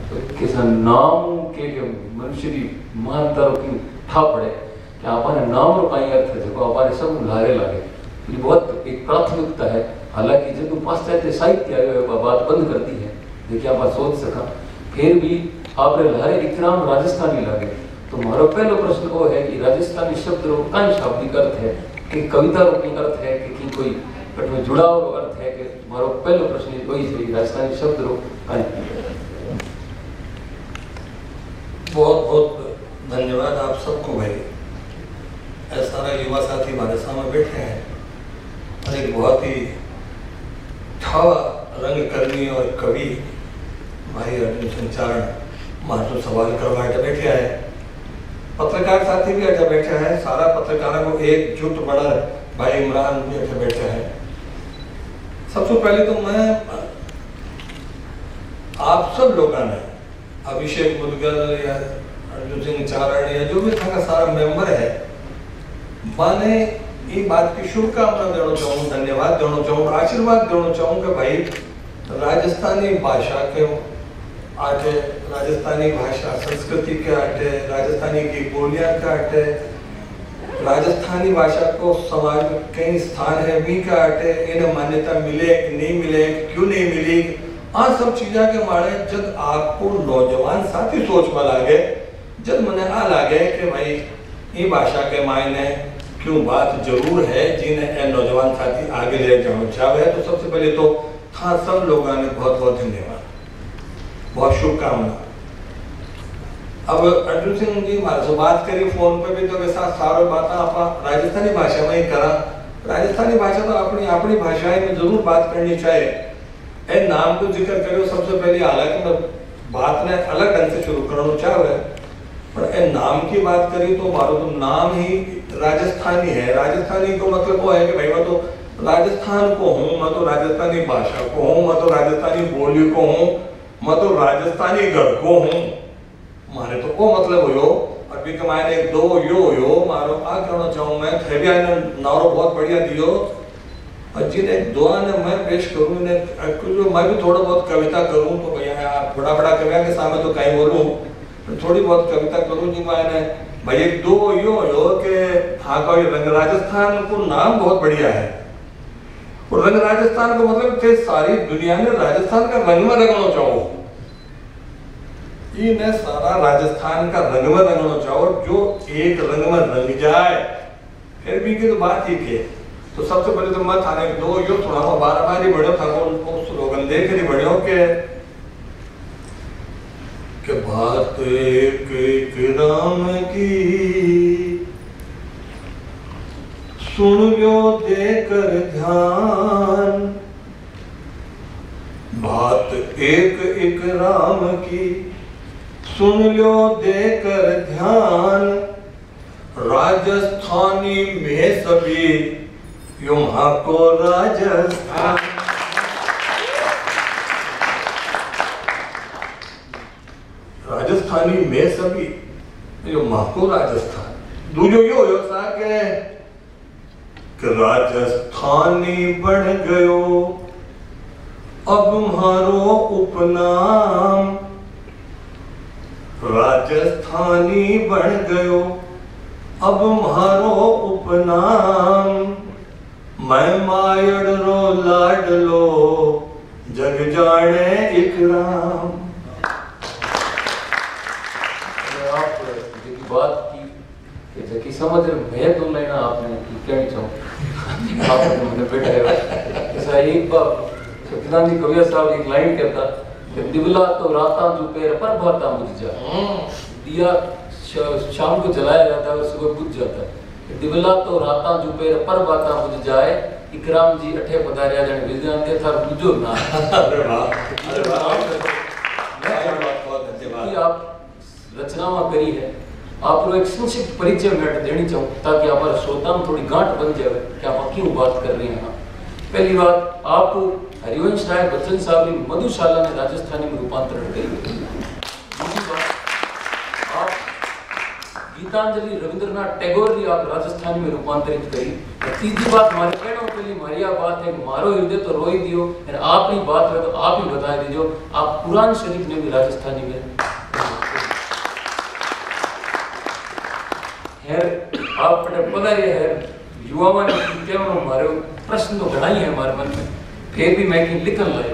किसा नाम के मनुष्य की महानता की ठा पड़े कि आपने नाम रो कई अर्थ है जो आपने सब लारे लागे, ये बहुत एक प्राथमिकता है। हालांकि जब पाश्चात्य साहित्य आयो बात बंद कर दी है, देखिए आप सोच सका, फिर भी आपने लारे इकराम राजस्थानी लगे। तो मारो पहलो प्रश्न वो है कि राजस्थानी शब्द रो कई शाब्दिक अर्थ है कि कविता रो की अर्थ है कि कोई पट में जुड़ाव रो अर्थ है कि मारो पहलो प्रश्न वही है राजस्थानी शब्द रो कई। बहुत बहुत धन्यवाद आप सबको भाई। ऐसा सारा युवा साथी हमारे सामने बैठे हैं और एक बहुत ही ठावा रंगकर्मी और कवि भाई अर्जुन सिंह चारण मात्र सवाल करवा बैठे हैं। पत्रकार साथी भी अठे बैठे हैं, सारा पत्रकारों को एकजुट बना भाई इमरान भी अठे बैठे हैं। सबसे पहले तो मैं आप सब लोगों ने अभिषेक मुदगल या अर्जुन सिंह चारण या जो भी था सारा मेंबर है, माने ये बात की शुभकामना देना चाहूँ, धन्यवाद देना चाहूँ, आशीर्वाद देना चाहूँ कि भाई राजस्थानी भाषा के आटे, राजस्थानी भाषा संस्कृति के आटे, राजस्थानी की बोलियां के आटे, राजस्थानी भाषा को समाज में कई स्थान है भी का आटे, इन्हें मान्यता मिले कि नहीं मिले, क्यों नहीं मिली, आ सब चीज़ा के मारे जब आपको नौजवान साथी सोच में लागे, जब मैंने आ लागे कि भाई ये भाषा के मायने क्यों बात जरूर है जिन्हें नौजवान साथी आगे ले जाना चाहे, तो सबसे पहले तो था सब लोगों ने बहुत बहुत धन्यवाद, बहुत शुभकामना। अब अर्जुन सिंह जी हमारे से बात करी फोन पे भी तो के साथ सारे बातें आप राजस्थानी भाषा में ही करा। राजस्थानी भाषा तो अपनी अपनी भाषा में जरूर बात करनी चाहिए। ए नाम को जिक्र करो सबसे पहले, हालांकि मैं बात ने अलग ढंग से शुरू करना चाहे, पर ए नाम की बात करी तो हमारा तो नाम ही राजस्थानी है। राजस्थानी को मतलब वो है कि भाई मैं तो राजस्थान को हूँ, मैं तो राजस्थानी भाषा को हूँ, मैं तो राजस्थानी बोली को हूँ, मैं तो राजस्थानी घर को हूँ, माने तो वो मतलब हो। अभी के मायने एक दो यो मारो आ कहना चाहूँ मैं थे भी नारो बहुत बढ़िया दियो, और जिन्हें दुआ ने मैं पेश करूँ, मैं भी थोड़ा बहुत कविता करूँ तो भैया बड़ा बड़ा कविया के सामने तो कहीं बोलूँ, थोड़ी बहुत कविता करूँ जी मैंने भाई एक दो यो के हाँ का रंग राजस्थान को नाम बहुत बढ़िया है, और रंग राजस्थान को मतलब थे सारी दुनिया में राजस्थान का रंग में रंगना चाहो, इन्हें सारा राजस्थान का रंग में रंगना चाहो, जो एक रंग में रंग जाए फिर भी की तो बात ही के। तो सबसे पहले तो मैं थाने दो यो थोड़ा बार बार ही बढ़ो था उनको स्लोगन देख ही बढ़ो के बात एक राम की सुन लो देकर ध्यान, बात एक राम की सुन लो देकर ध्यान, राजस्थानी में सभी युवा को राजस्थान। राजस्थानी में सभी युवा को राजस्थान। दूजो यो हो सा के राजस्थानी बन गयो अब मारो उपनाम, राजस्थानी बन गयो अब मारो उपनाम, मैं मायड़ रो लाडलो जग जाने इकराम। आप बात की जबकि समझ मैं तो लेना आपने कहना चाहूँ आपने मुझे बैठा है ऐसा एक बार सत्यनारायण कविया साहब एक लाइन कहता कि दिवला तो राता जो पैर पर भाता बुझ जा, दिया शाम को जलाया जाता है और सुबह बुझ जाता है, दिवला तो राता जो पैर पर भाता बुझ जाए, इकराम जी अठे पधारिया जन विज्ञान के था बुझो ना। अरे वाह, अरे वाह, बहुत धन्यवाद। आप रचनावा करी है, आप एक संक्षिप्त परिचय में देनी चाहूँ ताकि हमारे श्रोता में थोड़ी गांठ बन जाए कि आप क्यों बात कर रहे हैं। पहली बात, आप हरिवंश राय बच्चन साहब ने मधुशाला ने राजस्थानी में रूपांतरण करी। दूसरी बात, आप गीतांजलि रविंद्रनाथ टैगोर की आप राजस्थानी में रूपांतरित करी। तीसरी बात हमारे कहना के लिए हमारी यह बात है कि मारो हृदय तो रोई दियो, आप ही बात है तो आप ही बता दीजिए। आप कुरान शरीफ ने भी राजस्थानी में है, आप पता ये है युवा ने केवल हमारे प्रश्न तो घना ही है हमारे मन में, फिर भी मैं कि लिखन लाए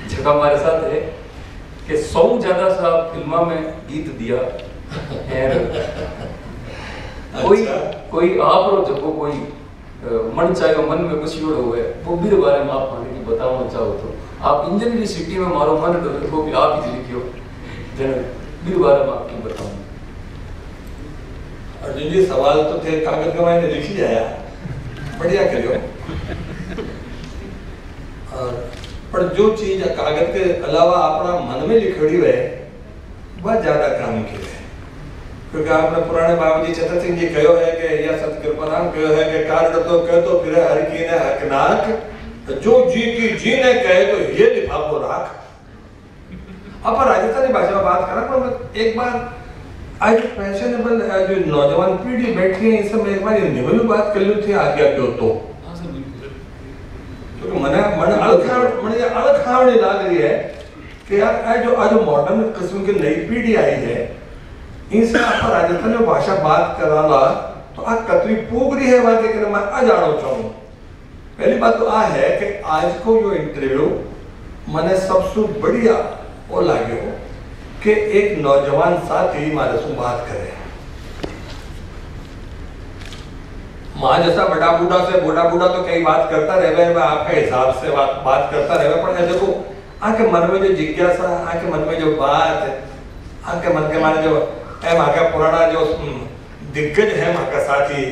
जगह हमारे साथ है कि 100 ज्यादा सा फिल्मा में गीत दिया है। कोई आप रो जब कोई मन चाहे मन में कुछ हो है वो भी बारे में आप माने की बताना चाहो तो आप इंजीनियरिंग सिटी में मारो मन वो भी आप ही लिखियो जन भी बारे में आपकी बताऊं। अर्जुन जी सवाल तो थे कागज का मैंने लिख ही जाया, बढ़िया करियो। और पर जो चीज कागज के अलावा अपना मन में लिखड़ी है वह ज्यादा काम की है, क्योंकि आपने पुराने बाबू जी चतर सिंह जी कहो है कि या सतकृपाराम कहो है कि कार तो कह तो फिर हर की ने हकनाक जो जी की जी ने कहे तो ये लिफाफो राख। अब राजस्थानी भाषा में बात करा पर एक बार आज फैशनेबल जो नौजवान पीढ़ी बैठी है इस समय एक बार हिंदी में भी बात कर ली थी आज्ञा क्यों तो क्योंकि मने अलखावड़ी लग रही है कि यार आज जो मॉडर्न किस्म की नई पीढ़ी आई है इनसे आप राजस्थान में भाषा बात कराला तो आ कतरी पूग रही है वाके के मैं आ जानो चाहूँ। पहली बात तो आ है कि आज को जो इंटरव्यू मने सबसे बढ़िया वो लागे हो कि एक नौजवान साथी मारे से बात करे। माँ जैसा बड़ा बूढ़ा तो कई बात करता रहे आपके हिसाब से बात करता रहे, पर देखो आके मन में जो जिज्ञासा, आके मन में जो बात, आके मन के माने जो माँ पुराना जो दिग्गज है माँ का साथी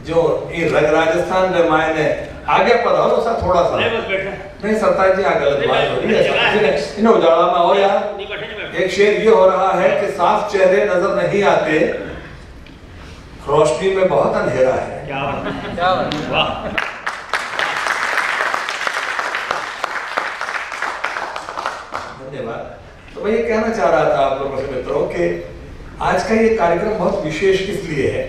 जो रंग राजस्थान में मायने आगे पढ़ाओ सा थोड़ा सा नहीं सरताज जी गलत बात हो रही है इन उजाला में हो यार। एक शेर ये हो रहा है कि साफ चेहरे नजर नहीं आते, रोशनी में बहुत अंधेरा है। क्या वाह। धन्यवाद। तो मैं ये कहना चाह रहा था आप लोगों से मित्रों कि आज का ये कार्यक्रम बहुत विशेष इसलिए है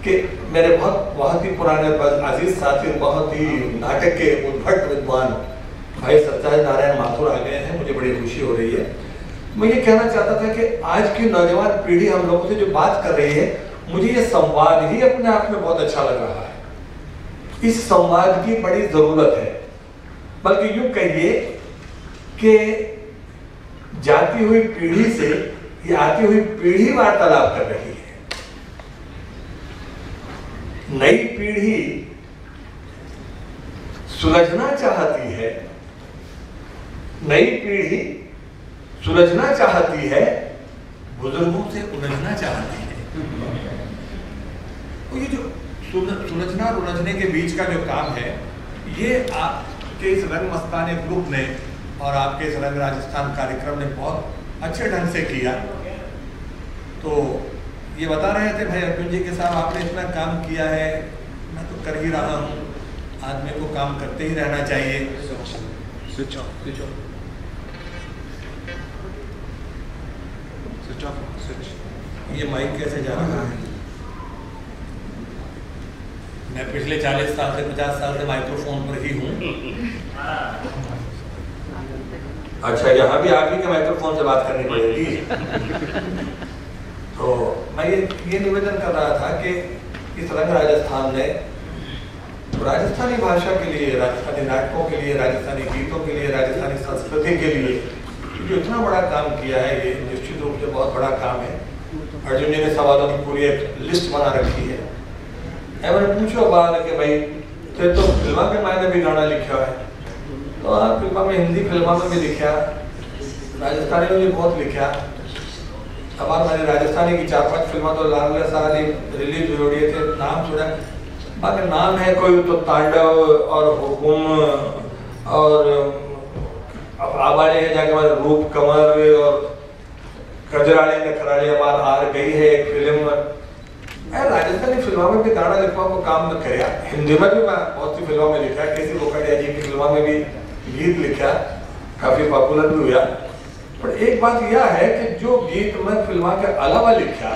कि मेरे बहुत ही पुराने अजीज साथी, बहुत ही नाटक के उद्भट विद्वान भाई सत्यनारायण माथुर आ गए हैं, मुझे बड़ी खुशी हो रही है। मैं ये कहना चाहता था कि आज की नौजवान पीढ़ी हम लोगों से जो बात कर रही है, मुझे ये संवाद ही अपने आप में बहुत अच्छा लग रहा है। इस संवाद की बड़ी जरूरत है, बल्कि यूं कहिए कि जाती हुई पीढ़ी से ये आती हुई पीढ़ी वार्तालाप कर रही है। नई पीढ़ी सुलझना चाहती है, नई पीढ़ी सुलझना चाहती है, बुजुर्गों से उलझना चाहती है। तो ये जो सुलझना और उलझने के बीच का जो काम है, ये आपके इस रंग मस्ताने ग्रुप ने और आपके इस रंग राजस्थान कार्यक्रम ने बहुत अच्छे ढंग से किया। तो ये बता रहे थे भाई अर्जुन जी के साथ आपने इतना काम किया है, मैं तो कर ही रहा हूँ, आदमी को काम करते ही रहना चाहिए। Switch off. ये माइक कैसे जा रहा है? मैं पिछले 40 साल से 50 साल से माइक्रोफोन पर ही हूँ। अच्छा, यहाँ भी आप ही के माइक्रोफोन से बात करनी पड़ेगी। तो मैं ये निवेदन कर रहा था कि इस रंग राजस्थान ने राजस्थानी भाषा के लिए, राजस्थानी नाटकों के लिए, राजस्थानी गीतों के लिए, राजस्थानी संस्कृति के लिए जो इतना बड़ा काम किया है, ये निश्चित रूप से बहुत बड़ा काम है। अर्जुन जी ने सवालों की पूरी एक लिस्ट बना रखी है। मैंने पूछो बात कि भाई तो फिल्मा के मायने भी गाना लिखा है, तो आप फिल्मा में, हिंदी फिल्मा में भी लिखा, राजस्थानी में भी बहुत लिखा। हमारे मैंने राजस्थानी की 4-5 फिल्में तो लाल सारी रिलीज हुई थे, नाम सुना, बाकी नाम है कोई तो तांडव और हुकुम और आबाले है जाके हमारे रूप कमर और कजराले ने खराले हमार हार गई है एक फिल्म। राजस्थानी फिल्मों में भी गाना लिखवा को काम न कराया, हिंदी में भी मैं बहुत सी फिल्मों में लिखा, किसी बोकाडिया जी की फिल्मों में भी गीत लिखा, काफी पॉपुलर भी हुआ। पर एक बात यह है कि जो गीत मैं फिल्मा के अलावा लिखा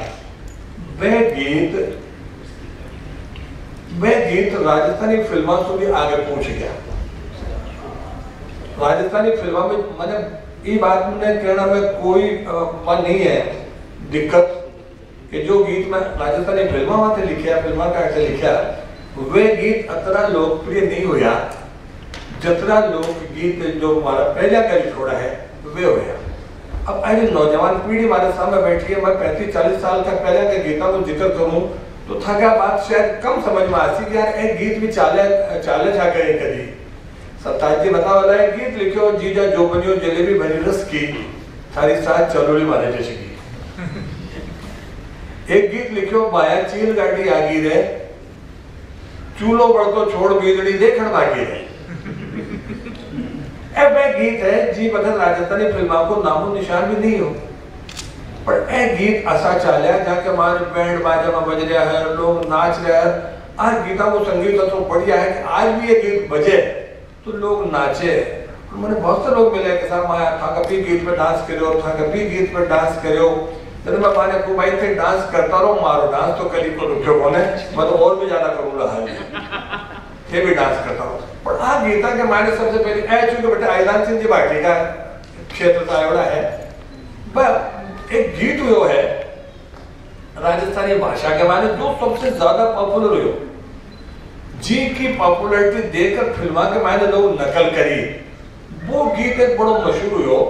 वह गीत राजस्थानी फिल्मों से भी आगे पहुंच गया। राजस्थानी फिल्मों में मैंने ये बात में कहना में कोई मन नहीं है दिक्कत कि जो गीत में राजस्थानी फिल्मों में लिखा फिल्मा का ऐसे लिखा वे गीत अतना लोकप्रिय नहीं हुआ जितना लोकगीत जो हमारा पहला का छोड़ा है वे होया। अब आज नौजवान पीढ़ी हमारे सामने बैठी है, मैं 35-40 साल का पहले के गीतों को जिक्र करूं तो थका बात शायद कम समझ में आती कि यार एक गीत भी चाले जा गए कभी सत्ताज जी बता वाला है गीत लिखो जीजा जो बनियो जलेबी बनी रस की थारी साथ चलोड़ी मारे जैसे की। एक गीत लिखो माया चील गाड़ी आगी रे चूलो बढ़तो छोड़ बीजड़ी देखण बाकी है। वह गीत है जी बदल राजस्थानी फिल्मों को नामो निशान भी नहीं हो पर ए गीत ऐसा चालिया जाके हमारे बैंड बाजा में बज रहा है लोग नाच रहे हैं। आज गीता को संगीत तो बढ़िया है कि आज भी ये गीत बजे तो लोग नाचे। मैंने बहुत से लोग मिले कि साहब मैं था कभी गीत पे डांस करो था कभी गीत पे डांस करो तो मैं माने को भाई थे डांस करता रहो मारो डांस तो कभी को रुके होने मैं तो और भी ज्यादा करूंगा है भी डांस करता हूँ। पर आज गीता के मायने सबसे पहले चूंकि बेटा आईदान सिंह जी भाटी का क्षेत्र का एवड़ा है पर एक गीत हुआ है राजस्थानी भाषा के मायने जो सबसे ज्यादा पॉपुलर हुआ जी की पॉपुलैरिटी देखकर फिल्मा के मायने लोग नकल करी वो गीत एक बड़ा मशहूर हुआ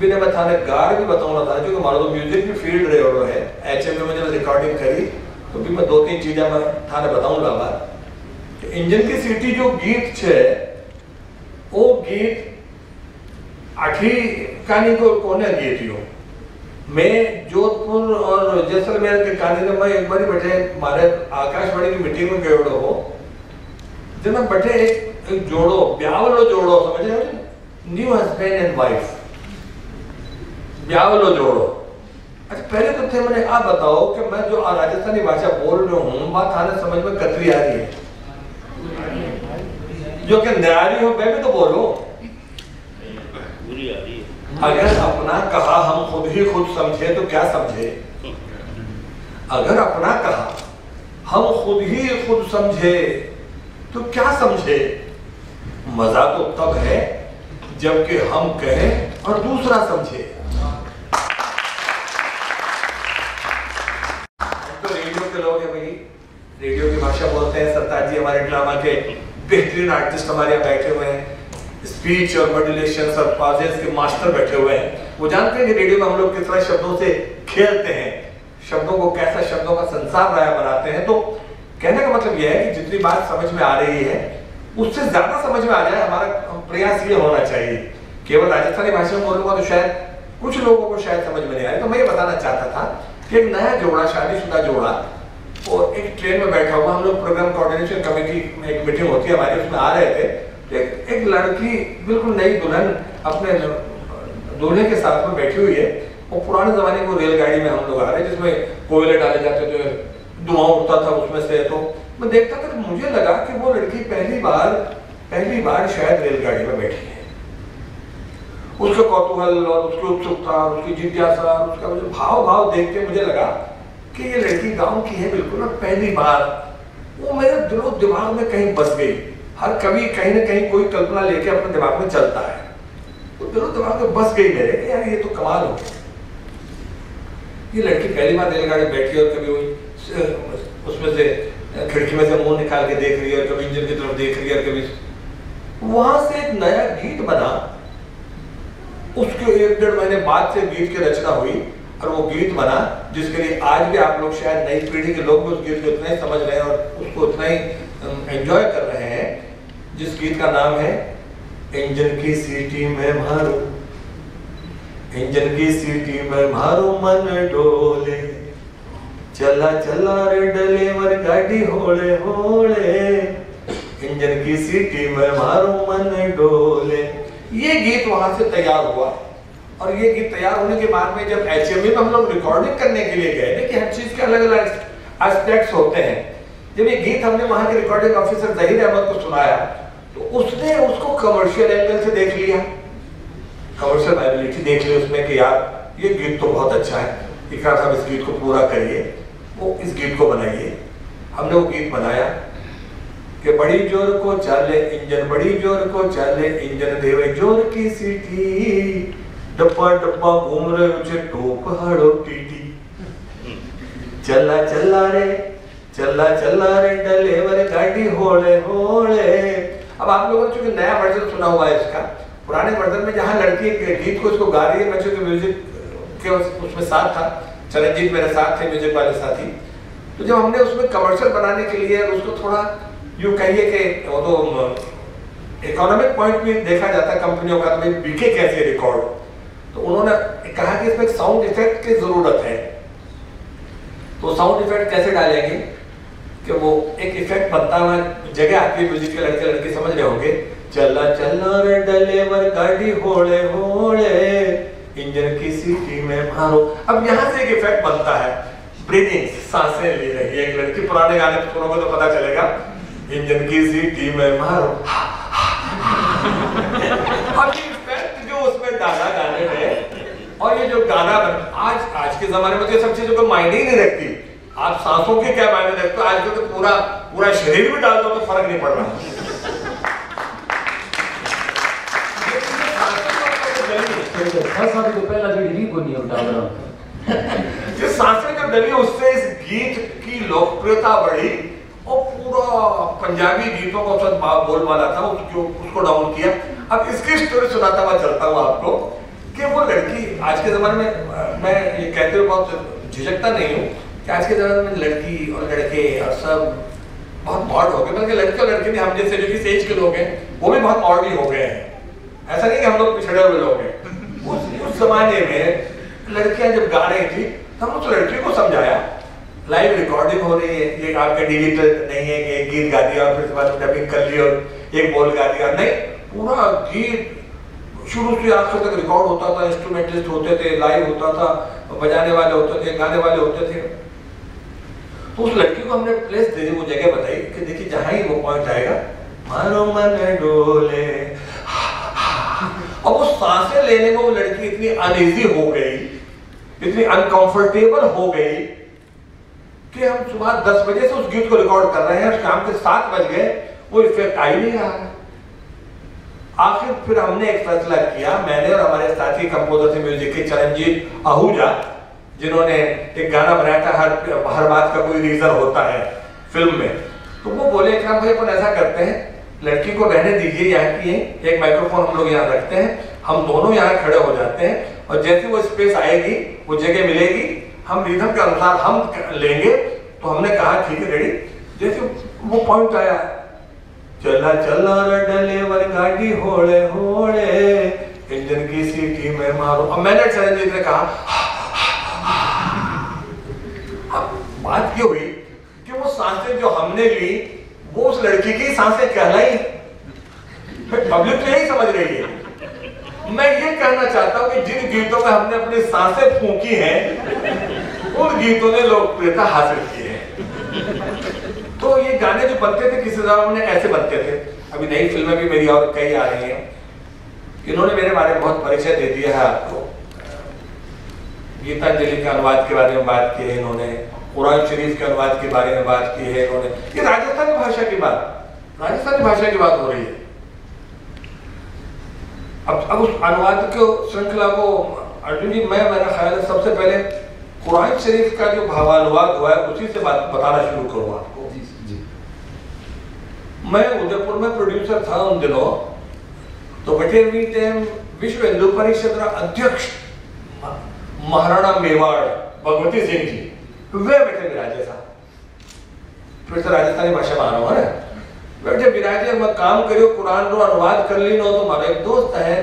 बिना मैं थाने गार भी बताऊंगा था क्योंकि हमारा तो म्यूजिक की फील्ड रहे और है एचएम में जब रिकॉर्डिंग करी तो भी मैं 2-3 चीजें मैं थाने बताऊंगा बात इंजन की सीटी जो गीत छे वो गीत आखिरी कहानी को कोने गीत यो मैं जोधपुर और जैसलमेर के कहानी में मैं एक बार बैठे हमारे आकाशवाणी की मीटिंग में गए हो जब मैं बैठे एक जोड़ो ब्यावलो जोड़ो समझे न्यू हस्बैंड एंड वाइफ ब्यावलो जोड़ो। अच्छा पहले तो थे मैंने आप बताओ कि मैं जो राजस्थानी भाषा बोल रहा हूँ बात आने समझ में कतरी आ रही है जो कि न्यारी हो मैं भी तो बोलो अगर अपना कहा हम खुद ही खुद समझे तो क्या समझे अगर अपना कहा हम खुद ही खुद समझे तो क्या समझे। मजा तो तब है जबकि हम कहें और दूसरा समझे। तो रेडियो के लोग हैं भाई रेडियो की भाषा बोलते हैं। सत्ताज जी हमारे ड्रामा के बेहतरीन आर्टिस्ट हमारे यहाँ बैठे हुए हैं स्पीच और मॉड्यूलेशन और पॉजेस के मास्टर बैठे हुए हैं। वो जानते हैं कि रेडियो में हम लोग किस तरह शब्दों से खेलते हैं शब्दों को कैसा शब्दों का संसार राय बनाते हैं। तो कहने का मतलब यह है कि जितनी बात समझ में आ रही है उससे ज्यादा समझ में आ जाए हमारा प्रयास ये होना चाहिए। केवल राजस्थानी भाषा में बोलूंगा तो शायद कुछ लोगों को शायद समझ में नहीं आए। तो मैं ये बताना चाहता था कि एक नया जोड़ा शादीशुदा जोड़ा और एक ट्रेन में बैठा हुआ हम लोग प्रोग्राम कोऑर्डिनेशन कमेटी में एक मीटिंग होती है हमारी उसमें आ रहे थे तो एक लड़की बिल्कुल नई दुल्हन अपने दूल्हे के साथ में बैठी हुई है और पुराने जमाने को रेलगाड़ी में हम लोग आ रहे हैं जिसमें कोयले डाले जाते थे धुआं उठता था उसमें से। तो मैं देखता था कि मुझे लगा कि वो लड़की पहली बार शायद रेलगाड़ी में बैठी है। उसका कौतूहल और उसकी उत्सुकता और उसकी जिज्ञासा और उसका भाव देख के मुझे लगा कि ये लड़की गांव की है बिल्कुल ना पहली बार। वो मेरे दिलो दिमाग में कहीं बस गई। हर कभी कहीं ना कहीं कोई कल्पना लेके अपने दिमाग में चलता है तो दिलो दिमाग में बस गई मेरे कि यार ये तो कमाल हो ये लड़की पहली बार रेलगाड़ी बैठी और कभी उसमें से खिड़की में से मुंह निकाल के देख रही है और कभी इंजन की तरफ देख रही है और कभी वहां से एक नया गीत बना। उसके 1-1.5 महीने बाद से गीत की रचना हुई और वो गीत बना जिसके लिए आज भी आप लोग शायद नई पीढ़ी के लोग भी उस गीत को इतना ही समझ रहे हैं और उसको उतना ही एंजॉय कर रहे हैं जिस गीत का नाम है इंजन की सीटी में मारो इंजन की सीटी में मारो मन डोले चला चला रे डलेवर गाड़ी होले होले इंजन की सीटी में मारो मन डोले। ये गीत वहां से तैयार हुआ और ये गीत तैयार होने के बाद में जब एचएमवी में हम लोग रिकॉर्डिंग करने के लिए गए देखिए हर चीज के अलग अलग एस्पेक्ट्स होते हैं। जब ये गीत हमने वहां के रिकॉर्डिंग ऑफिसर जहीर अहमद को सुनाया तो उसने उसको कमर्शियल एंगल से देख लिया कमर्शियल वायबिलिटी देख ली उसमें कि यार ये गीत तो बहुत अच्छा है इकरार साहब इस गीत को पूरा करिए, वो इस गीत को बनाइए। हमने वो गीत बनाया कि बड़ी जोर को चाले इंजन, बड़ी जोर को चाले इंजन, देवे जोर की सीटी, डब्बा डब्बा घूम रहे उचे टोप हाड़ो टीटी, चला चला रे डलेवर गाड़ी होले होले। अब आप लोगों ने चूंकि नया वर्जन सुना हुआ है इसका, पुराने वर्जन में जहाँ लड़की गीत को इसको गा रही है, मैं चूंकि म्यूजिक के उसमें साथ था, चरणजीत मेरे साथ थे म्यूजिक वाले साथी, तो जब हमने उसमें कमर्शियल बनाने के लिए उसको थोड़ा यूँ कहिए कि वो तो इकोनॉमिक पॉइंट भी देखा जाता है कंपनियों का, तो बिके कैसे रिकॉर्ड, तो उन्होंने कहा कि इसमें एक साउंड इफेक्ट की जरूरत है। तो साउंड इफेक्ट कैसे डालेंगे कि वो एक इफेक्ट बनता हुआ जगह आती है म्यूजिक के, लड़के लड़के समझ रहे होंगे, चला चला रे डलेवर गाड़ी होले होले, इंजन की सीटी में मारो। अब यहाँ से एक इफेक्ट बनता है, ब्रीदिंग, सांसें ले रही है एक लड़की, पुराने गाने सुनोगे तो पता चलेगा, इंजन की सीटी में मारो। अब ये इफेक्ट जो उसमें डाला गाने में, और ये जो गाना आज के जमाने में तो ये सब चीजों को मायने ही नहीं रखती, आप सांसों के क्या मायने रखते हो, आज तो पूरा शरीर भी डाल दो तो फर्क नहीं पड़ रहा। जिस सांसें जो डली उससे इस गीत की लोकप्रियता बढ़ी और पूरा पंजाबी गीतों का औसत बोलबाला था, उसको डाउन किया। अब इसकी स्टोरी सुनाता हुआ चलता हूँ आपको कि वो लड़की आज के जमाने में, मैं ये कहते हुए बहुत झिझकता नहीं हूँ कि आज के जमाने में लड़की और लड़के और सब बहुत मॉडर्न हो गए, बल्कि लड़के और लड़के भी हम जैसे जो इस एज के लोग हैं वो भी बहुत मॉडर्न हो गए हैं। ऐसा नहीं कि हम लोग पिछड़े हुए लोग हैं। उस जमाने में लड़कियां जब गा रही थी तो हम उस लड़की को समझाया, लाइव रिकॉर्डिंग हो रही है, ये आपका डिजिटल नहीं है कि एक गीत गा दिया और फिर बाद डबिंग कर ली और एक बोल गा दिया, नहीं, पूरा गीत शुरू से आखिर तक रिकॉर्ड होता था, इंस्ट्रूमेंटलिस्ट होते थे, लाइव होता था, बजाने वाले होते थे, गाने वाले होते थे। तो उस लड़की को हमने प्लेस दे दी, वो जगह बताई कि देखिए जहां ही वो पॉइंट आएगा, मारो मन डोले, और वो सांसें लेने में वो लड़की इतनी अनईजी हो गई, इतनी अनकंफर्टेबल हो गई कि हम सुबह 10 बजे से उस गीत को रिकॉर्ड कर रहे हैं, शाम के 7 बज गए, वो इफेक्ट आ ही नहीं रहा। आखिर फिर हमने एक फैसला किया, मैंने और हमारे साथी कंपोजर थे म्यूजिक के चरणजीत आहूजा, जिन्होंने एक गाना बनाया था हर बात का कोई रीजन होता है फिल्म में, तो वो बोले कि भाई अपन ऐसा करते हैं, लड़की को रहने दीजिए यहाँ की, एक माइक्रोफोन हम लोग यहाँ रखते हैं, हम दोनों यहाँ खड़े हो जाते हैं, और जैसे वो स्पेस आएगी, वो जगह मिलेगी, हम रिदम के अनुसार हम लेंगे। तो हमने कहा ठीक है रेडी। जैसे वो पॉइंट आया, चला चला डलेवर गाड़ी होले होले, इंजन की सीटी में मारो, और मैंने चरणजीत ने कहा। बात ये हुई कि वो सांसें जो हमने ली वो उस लड़की की सांसें कहलाई, पब्लिक तो यही समझ रही है। मैं ये कहना चाहता हूं कि जिन गीतों में हमने अपनी सांसें फूंकी हैं, उन गीतों ने लोकप्रियता हासिल की है। तो ये गाने जो बनते थे किसी जमाने में ऐसे बनते थे। अभी नई फिल्में भी मेरी और कई आ रही हैं, इन्होंने मेरे बारे में बहुत परिचय दे दिया है आपको। गीतांजलि के अनुवाद के बारे में बात की है इन्होंने, कुरान शरीफ के अनुवाद के बारे में बात की है इन्होंने। ये राजस्थानी भाषा की बात हो रही है। अब उस अनुवाद के श्रृंखला को अर्जुन जी, मैं मेरा ख्याल है सबसे पहले कुरान शरीफ का जो भावानुवाद हुआ है उसी से बात बताना शुरू करूँ आपको। जी। मैं उदयपुर में प्रोड्यूसर था उन दिनों, तो बटे विश्व हिंदू परिषद अध्यक्ष महाराणा मेवाड़ भगवती सिंह जी वे बैठे विराजे साहब, फिर से राजस्थानी भाषा में आ रहा हूँ है, बैठे विराजे, मैं काम करियो कुरान रो अनुवाद कर ली नो। तो हमारा एक दोस्त है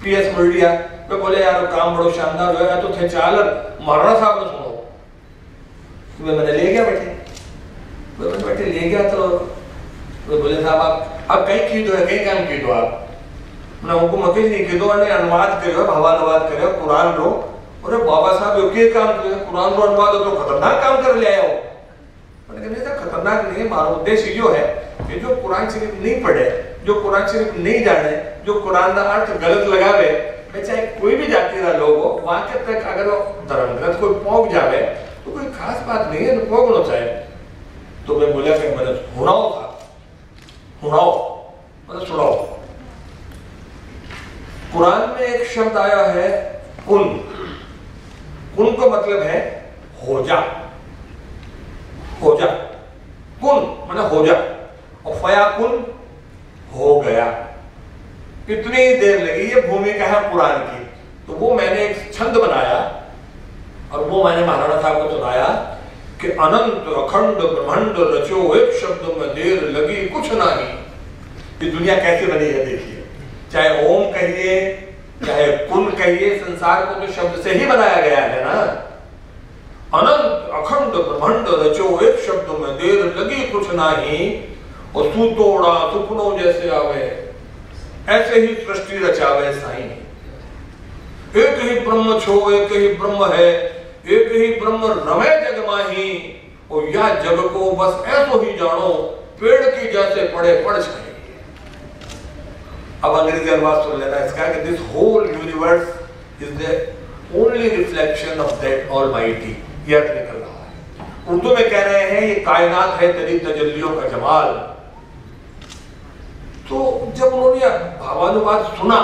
PS मुर्डिया, वे बोले यार काम बड़ो शानदार हो गया, तो थे चाल महाराणा साहब ने सुनो। तो मैंने ले गया बैठे ले गया, तो वे बोले साहब आप कहीं की दो है, कहीं काम की दो आप, मैं उनको मकई नहीं की दो, अनुवाद करियो, भावानुवाद करियो कुरान रो। अरे बाबा साहब योग्य काम कुरान रो अनुवाद तो खतरनाक काम कर ले आए हो। मैंने कहा खतरनाक नहीं है, हमारा उद्देश्य यो है कि जो कुरान शरीफ नहीं पढ़े, जो कुरान शरीफ नहीं जाने, जो कुरान का अर्थ गलत लगावे, चाहे कोई भी जाति का लोग हो, वहां के तक अगर वो धर्म ग्रंथ कोई पहुंच जावे तो कोई खास बात नहीं है, पहुंचना चाहिए। तो मैं बोला कि मैंने सुनाओ था, सुनाओ मतलब सुनाओ। कुरान में एक शब्द आया है कुन। कुन का मतलब है हो जा, हो जा। कुन मतलब हो जा, और फया कुन हो गया। कितनी देर लगी, ये भूमिका है कुरान की। तो वो मैंने एक छंद बनाया और वो मैंने महाराणा साहब को सुनाया कि अनंत अखंड ब्रह्मांड रचो, एक शब्द में देर लगी कुछ नहीं। ये दुनिया कैसे बनी है देखिए, चाहे ओम कहिए चाहे कुन कहिए, संसार को तो शब्द से ही बनाया गया है ना। अनंत अखंड ब्रह्मांड रचो, एक शब्द में देर लगी कुछ नहीं। और सुतोड़ा सुपनों जैसे आवे, ऐसे ही सृष्टि रचावे साईं। एक ही ब्रह्म छो, एक ही ब्रह्म है, एक ही ब्रह्म रमे जग माही। और या जग को बस ऐसो ही जानो, पेड़ की जैसे पड़े पड़ जाए। अब अंग्रेजी अनुवाद सुन लेना इसका कि this whole universe is the only reflection of that almighty. यह निकल रहा है। उर्दू में कह रहे हैं ये कायनात है तेरी तजल्लियों का जमाल। तो जब उन्होंने भावानुवाद सुना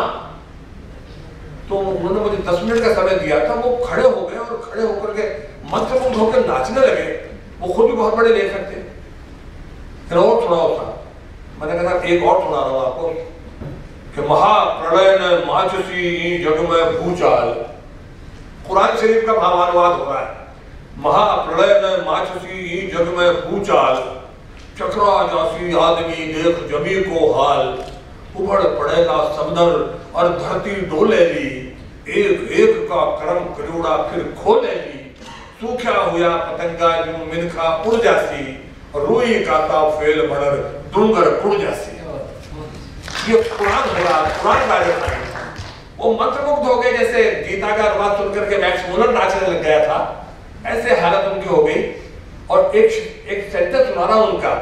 तो उन्होंने मुझे 10 मिनट का समय दिया था। वो खड़े हो गए और खड़े होकर के मंत्रमुग्ध होकर नाचने लगे। वो खुद भी बहुत बड़े लेखक थे। फिर और सुनाओ था, मैंने कहा एक और सुना रहा हूं आपको कि महाप्रलय ने माचसी जग में भूचाल। कुरान शरीफ का भावानुवाद हो रहा है। महाप्रलय ने माचसी जग में भूचाल, चक्रा जासी आदमी देख जमी को हाल। उबड़ पड़ेगा समंदर और धरती डोलेगी, एक एक का करम करोड़ा फिर खोलेगी। सूखा हुआ पतंगा जो मिनखा उड़ जासी, रुई काता फेल बढ़र डूंगर कुड़ जासी। ये कुरान हो रहा, कुरान राजत है। वो मंत्रमुग्ध हो गए, जैसे गीता का अनुवाद सुनकर के मैक्स मुलर नाचने लग गया था, ऐसे हालत उनकी हो गई। और एक सेंटेंस सुना रहा हूं उनका,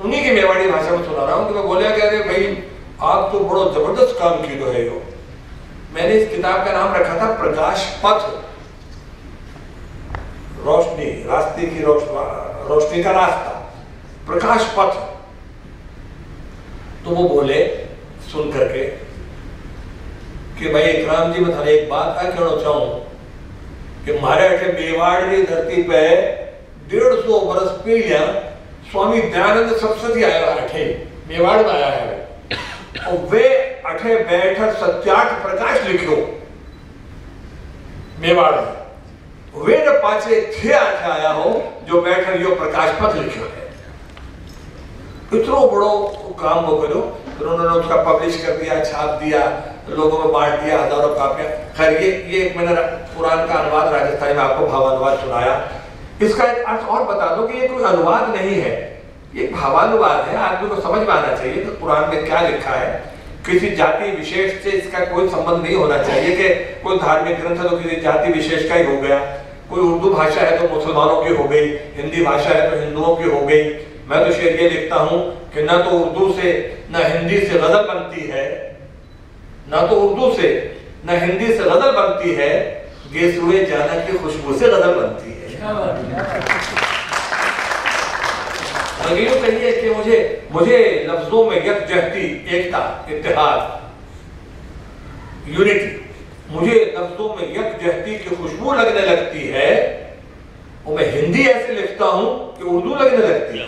उन्हीं की मेवाड़ी भाषा में सुना रहा हूं। तो बोला कि अरे भाई आप तो बड़ो जबरदस्त काम की हो। मैंने इस किताब का नाम रखा था प्रकाश पथ, रोशनी, रास्ते की रोशनी का रास्ता, प्रकाश पथ। तो वो बोले सुन करके कि भाई इकराम जी मैं थाने एक बात कहना चाहूं कि हमारे अठे मेवाड़ की धरती पे 150 बरस पहले स्वामी दयानंद सरस्वती आया अठे मेवाड़ में आया है। और वे अठे बैठक सत्यार्थ प्रकाश लिखो मेवाड़ में। वे न पाचे थे अठे आया हो जो बैठक यो प्रकाश पथ लिखो है। इतना बड़ो काम वो करो। फिर उन्होंने उसका पब्लिश कर दिया, छाप दिया, लोगों में बांट दिया, हजारों कापियां। खैर ये मैंने कुरान का अनुवाद राजस्थानी में आपको भावानुवाद सुनाया। इसका एक अर्थ और बता दो कि ये कोई अनुवाद नहीं है, ये भावानुवाद है। आदमी को समझ में आना चाहिए कि कुरान में क्या लिखा है। किसी जाति विशेष से इसका कोई संबंध नहीं होना चाहिए कि कोई धार्मिक ग्रंथ है तो किसी जाति विशेष का ही हो गया, कोई उर्दू भाषा है तो मुसलमानों की हो गई, हिंदी भाषा है तो हिंदुओं की हो गई। मैं तो शेर ये लिखता हूँ कि न तो उर्दू से न हिंदी से गजल बनती है, न तो उर्दू से न हिंदी से गजल बनती है, गेसुए जाना की खुशबू से गजल बनती है। कहिए कि मुझे लफ्जों में यकजहती, एकता, इत्तेहाद, यूनिटी, मुझे लफ्जों में यकजहती की खुशबू लगने लगती है। और मैं हिंदी ऐसे लिखता हूं कि उर्दू लगने लगती है।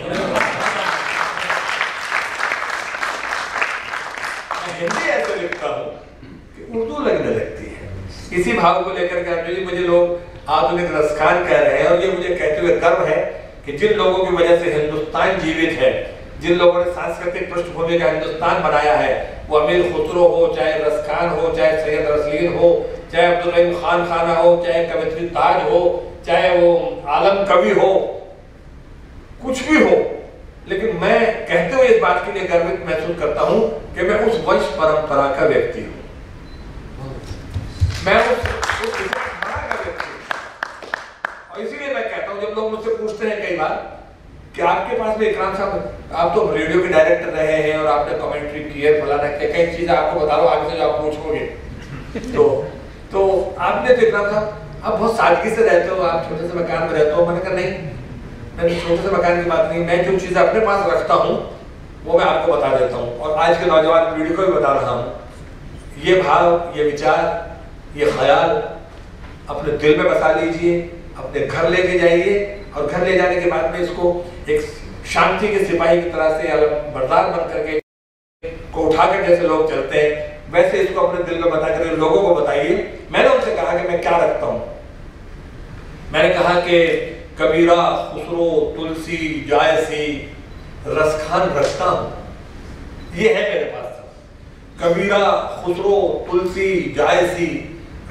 मैं हिंदी ऐसे लिखता हूं कि उर्दू लगने लगती है। इसी भाव को लेकर के मुझे लोग आधुनिक रसखान कह रहे हैं। और ये मुझे कहते हुए गर्व है कि जिन लोगों की वजह से हिंदुस्तान जीवित है, जिन लोगों ने सांस्कृतिक पृष्ठभूमि का हिंदुस्तान बनाया है, वो अमीर खुसरो हो, चाहे रसखान हो, चाहे सैयद रसलीन हो, चाहे अब्दुल रहीम खान खाना हो, चाहे कवित्री ताज हो, चाहे वो आलम कवि हो, कुछ भी हो। लेकिन मैं कहते हुए इस बात के लिए गर्वित महसूस करता हूं कि मैं उस वंश परंपरा का व्यक्ति हूं, मैं उस परंपरा का व्यक्ति हूं। और इसीलिए मैं कहता हूं, जब लोग मुझसे पूछते हैं कई बार कि आपके पास में इकराम साहब, आप तो रेडियो के डायरेक्टर रहे हैं और आपने कमेंट्री की है, फलाना क्या कई चीजें आपको बता दो आगे से जो आप पूछोगे। तो आपने देखा था आप बहुत सादगी से रहते हो, आप छोटे से मकान में रहते हो। मैंने कहा नहीं, मैंने छोटे से मकान की बात नहीं, मैं जो चीज़ अपने पास रखता हूँ वो मैं आपको बता देता हूँ और आज के नौजवान पीढ़ी को भी बता रहा हूँ। ये भाव, ये विचार, ये ख्याल अपने दिल में बसा लीजिए, अपने घर लेके जाइए और घर ले जाने के बाद में इसको एक शांति के सिपाही की तरह से बरदार बन करके को उठाकर जैसे लोग चलते हैं वैसे इसको अपने दिल में बता कर लोगों को बताइए। मैंने उनसे कहा कि मैं क्या रखता हूँ। मैंने कहा कि कबीरा, खुसरो, तुलसी, जायसी, रसखान रखता हूँ। ये है मेरे पास। कबीरा, खुसरो, तुलसी, जायसी,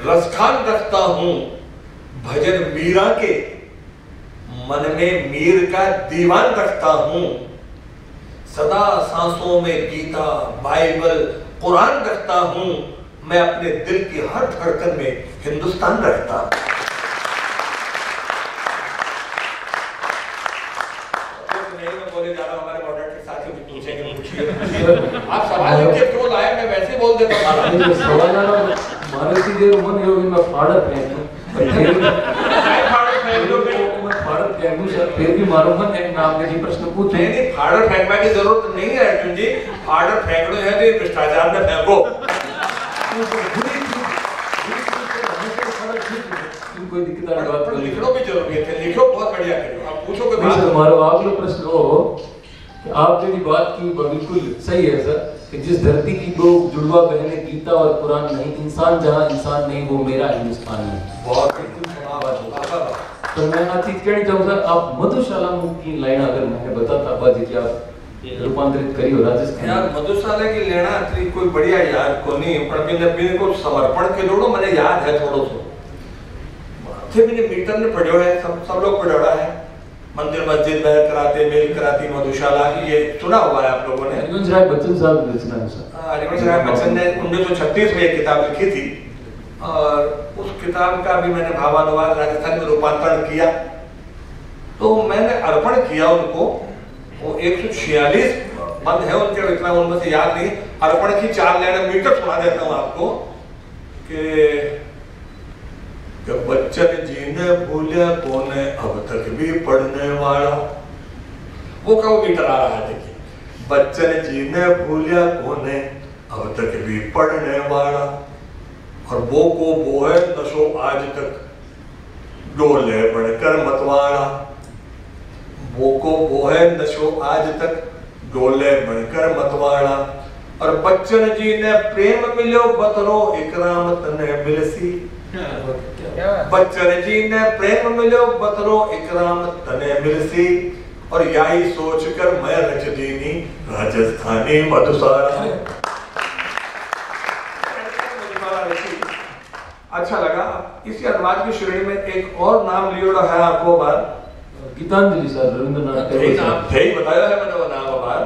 रसखान रखता हूँ। भजन मीरा के, मन में मीर का दीवान रखता हूँ। सदा सांसों में गीता, बाइबल, कुरान रखता हूँ। मैं अपने दिल की हर धड़कन में हिंदुस्तान रखता हूँ। बोले जा रहा हूँ, हमारे मॉडरेटर के साथ भी पूछेंगे, आप सवाल के क्यों लाए, मैं वैसे बोल देता हूँ। सवाल आ रहा मारे सीधे मन योगी में फाड़त है फिर भी मारूंगा नहीं, मैं आपने जी प्रश्न पूछे। नहीं, फाड़र फेंकने की जरूरत नहीं है अर्जुन जी। फाड़र फेंकना है तो भ्रष्टाचार में फेंको। कोई दिक्कत वाली बात नहीं, लिखना भी जरूरी है, लिखो, बहुत बढ़िया करो। आप पूछो कोई बात। हमारा अगला प्रश्न हो कि आप जो बात की बिल्कुल सही है सर, कि जिस धरती की दो जुड़वा बहने गीता और कुरान नहीं, इंसान जहाँ इंसान नहीं वो मेरा हिंदुस्तान है। बहुत तो मैं आज चीज कहना चाहूँ सर, आप मधुशाला की लाइन अगर मैंने बताता बाजी कि आप रूपांतरित करी हो राजस्थान। यार मधुशाला की लेना थी कोई बढ़िया यार को नहीं, पर मैंने को समर्पण के जोड़ो मैंने याद है थोड़ा सा थे मैंने मीटर में पढ़ो है, सब लोग पढ़ा है। मंदिर मस्जिद में कराते मेल कराती मधुशाला की, ये सुना हुआ है आप लोगों ने। हरिवंश राय बच्चन साहब रचना है सर। हरिवंश राय बच्चन ने 1936 में एक किताब लिखी थी और उस किताब का भी मैंने भावानुवाद राजस्थान में रूपांतरण किया। तो मैंने अर्पण किया उनको, वो 146 बंद है उनके, इतना उनमें से याद नहीं। अर्पण की 4 लाइन मीटर सुना देता हूँ आपको कि बच्चन जी ने भूलिया कौन है अब तक भी पढ़ने वाला। वो का वो मीटर आ रहा है, देखिए। बच्चन जी ने भूलिया कौन है अब तक भी पढ़ने वाला, और वो को वो है नशो आज तक डोले बढ़कर मतवाड़ा। वो को वो है नशो आज तक डोले बढ़कर मतवाड़ा। और बच्चन जी ने प्रेम मिलो बतरो इकराम तने मिलसी। बच्चन जी ने प्रेम मिलो बतरो इकराम तने मिलसी। और यही सोचकर मैं रच दीनी राजस्थानी मधुशाला। अच्छा लगा। इसी अनुवाद की श्रेणी में एक और नाम लियोड़ा है आपको बात, गीतांजलि सर, रविंद्रनाथ टैगोर नाम थे ही बताया है मैंने वो नाम बात।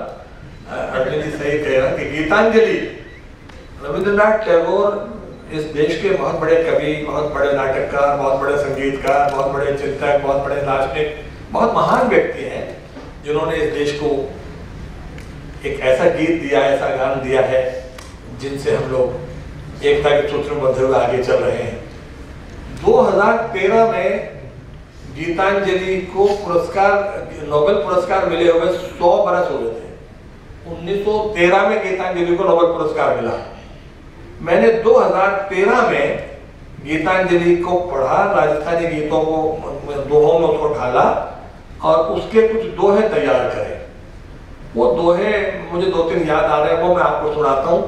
अर्जुन जी सही कह रहा कि गीतांजलि। रविंद्रनाथ टैगोर इस देश के बहुत बड़े कवि, बहुत बड़े नाटककार, बहुत बड़े संगीतकार, बहुत बड़े चिंतक, बहुत बड़े दार्शनिक, बहुत महान व्यक्ति हैं जिन्होंने इस देश को एक ऐसा गीत दिया, ऐसा गान दिया है जिनसे हम लोग एकता के सूत्र में बंधे हुए आगे चल रहे हैं। 2013 में गीतांजलि को पुरस्कार, नोबेल पुरस्कार मिले हुए 100 बरस हो गए थे। 1913 में गीतांजलि को नोबेल पुरस्कार मिला। मैंने 2013 में गीतांजलि को पढ़ा, राजस्थानी गीतों को दोहों में उसको ढाला और उसके कुछ दोहे तैयार करे। वो दोहे मुझे 2-3 याद आ रहे हैं, वो मैं आपको सुनाता हूँ।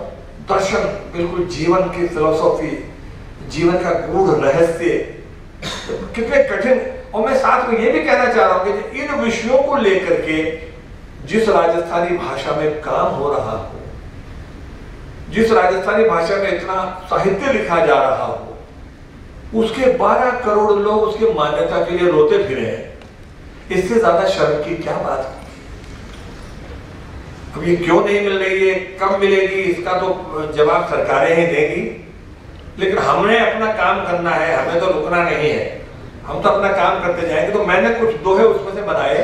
दर्शन, बिल्कुल जीवन की फिलोसॉफी, जीवन का गूढ़ रहस्य, कितने कठिन। और मैं साथ में ये भी कहना चाह रहा हूँ कि इन विषयों को लेकर के जिस राजस्थानी भाषा में काम हो रहा हो, जिस राजस्थानी भाषा में इतना साहित्य लिखा जा रहा हो, उसके 12 करोड़ लोग उसकी मान्यता के लिए रोते फिरे हैं। इससे ज्यादा शर्म की क्या बात है। अब ये क्यों नहीं मिल रही है, कब मिलेगी, इसका तो जवाब सरकारें ही देंगी। लेकिन हमने अपना काम करना है, हमें तो रुकना नहीं है, हम तो अपना काम करते जाएंगे। तो मैंने कुछ दोहे उसमें से बनाए,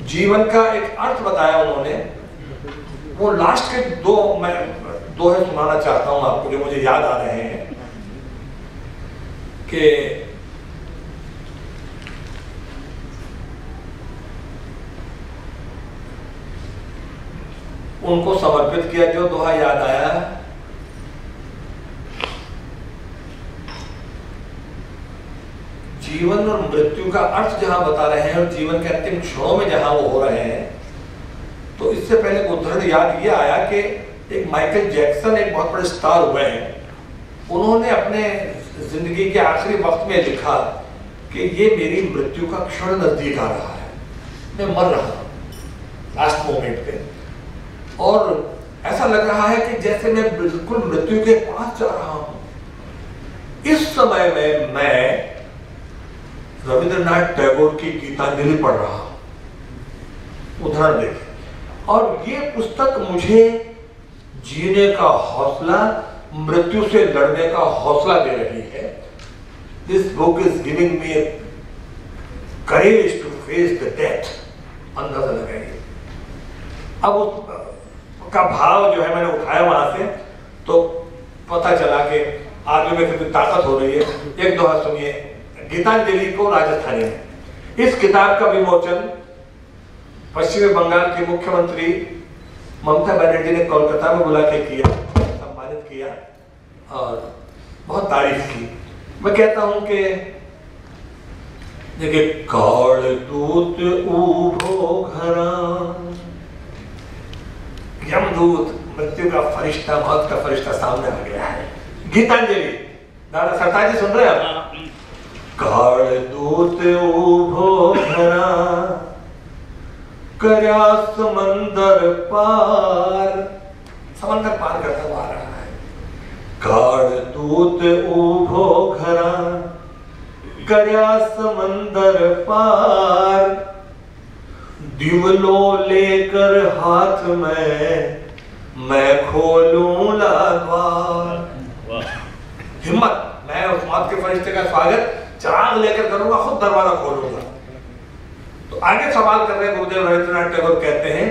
जीवन का एक अर्थ बताया उन्होंने। वो लास्ट के दोहे सुनाना चाहता हूं आपको जो मुझे याद आ रहे हैं कि उनको समर्पित किया। जो दोहा याद आया, जीवन और मृत्यु का अर्थ जहां बता रहे हैं और जीवन के अंतिम क्षणों में जहां वो हो रहे हैं, तो इससे पहले उदाहरण याद ये आया कि एक माइकल जैक्सन एक बहुत बड़े स्टार हुए हैं, उन्होंने अपने जिंदगी के आखिरी वक्त में लिखा कि ये मेरी मृत्यु का क्षण नजदीक आ रहा है, मैं मर रहा हूं लास्ट मोमेंट पे, और ऐसा लग रहा है कि जैसे मैं बिल्कुल मृत्यु के पास जा रहा हूं। इस समय में मैं रविंद्रनाथ टैगोर की गीतांजलि पढ़ रहा हूं। उदाहरण देखें, और ये पुस्तक मुझे जीने का हौसला, मृत्यु से लड़ने का हौसला दे रही है। This book is giving me courage to face the death. अंदाजा लगाइए। अब उसका भाव जो है मैंने उठाया वहां से, तो पता चला कि आदमी में कितनी ताकत हो रही है। एक दोहा सुनिए, गीतांजलि को राजस्थानी में। इस किताब का विमोचन पश्चिमी बंगाल की मुख्यमंत्री ममता बनर्जी ने कोलकाता में बुला के किया, सम्मानित किया और बहुत तारीफ की। मैं कहता हूं कि देखिए, काल दूत उभो घरा, यमदूत मृत्यु का फरिश्ता, मौत का फरिश्ता सामने आ गया है। गीतांजलि, दादा सरताज जी सुन रहे हैं आप? काल दूत उभो घरा, करया समंदर पार, समंदर पार करता हुआ आ रहा है। काल दूत उभो घरा, करया समंदर पार, दिवलो लेकर हाथ में मैं खोलूंगा द्वार। हिम्मत, मैं उस मौत के फरिश्ते का स्वागत चिराग लेकर करूंगा, खुद दरवाजा खोलूंगा। तो आगे सवाल कर रहे गुरुदेव रविंद्रनाथ टैगोर कहते हैं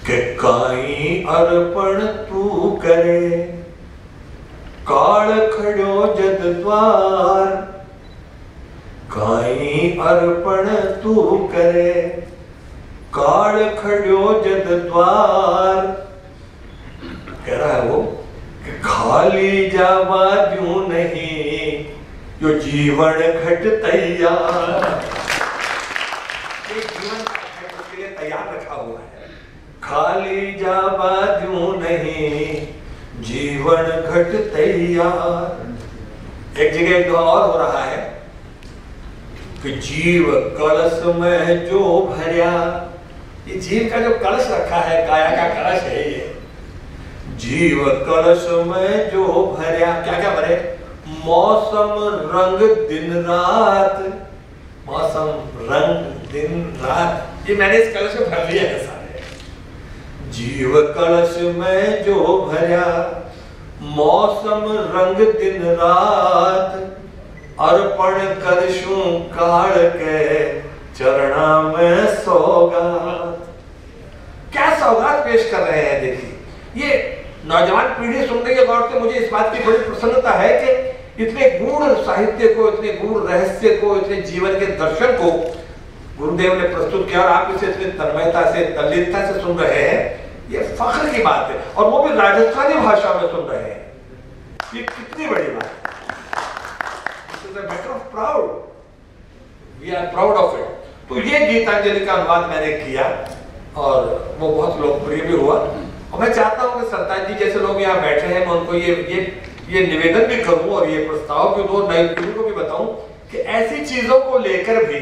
कि काई अर्पण तू करे, काल खड़ो जद द्वार, काई अर्पण तू करे, काल खड़ो जद द्वार। कह रहा है वो कि खाली जावा यूं नहीं, जो जीवन घट तैयार, जीवन उसके लिए तैयार रखा हुआ है। खाली जावा यूं नहीं, जीवन घट तैयार। एक जगह एक दुआ और हो रहा है कि जीव कलश में जो भरिया, ये जीव का जो कलश रखा है, काया का कलश है ये। जीव कलश में जो भरिया, क्या क्या भरे? मौसम रंग दिन रात, मौसम रंग दिन रात, ये मैंने इस कलश में भर लिया है सारे। जीव कलश में जो भरिया, मौसम रंग दिन रात, अर्पण करशूं काल के चरणा में सौगात। क्या सौगात पेश कर रहे हैं देखिए। ये नौजवान पीढ़ी सुन रही है गौर से, मुझे इस बात की बड़ी प्रसन्नता है कि इतने गूढ़ साहित्य को, इतने गूढ़ रहस्य को, इतने जीवन के दर्शन को गुरुदेव ने प्रस्तुत किया और आप इसे इतनी तन्मयता से, तल्लीनता से सुन रहे हैं। ये फख्र की बात है, और वो भी राजस्थानी भाषा में सुन रहे हैं। ये कितनी बड़ी बात है। Matter of proud, we are proud of it. तो ये गीतांजलि का अनुवाद मैंने किया और वो बहुत लोकप्रिय भी हुआ। और मैं चाहता हूं कि सरताज जी जैसे लोग यहाँ बैठे हैं, मैं उनको ये निवेदन भी करूं और ये प्रस्ताव भी दो, नई पीढ़ी को भी बताऊं कि ऐसी चीजों को लेकर भी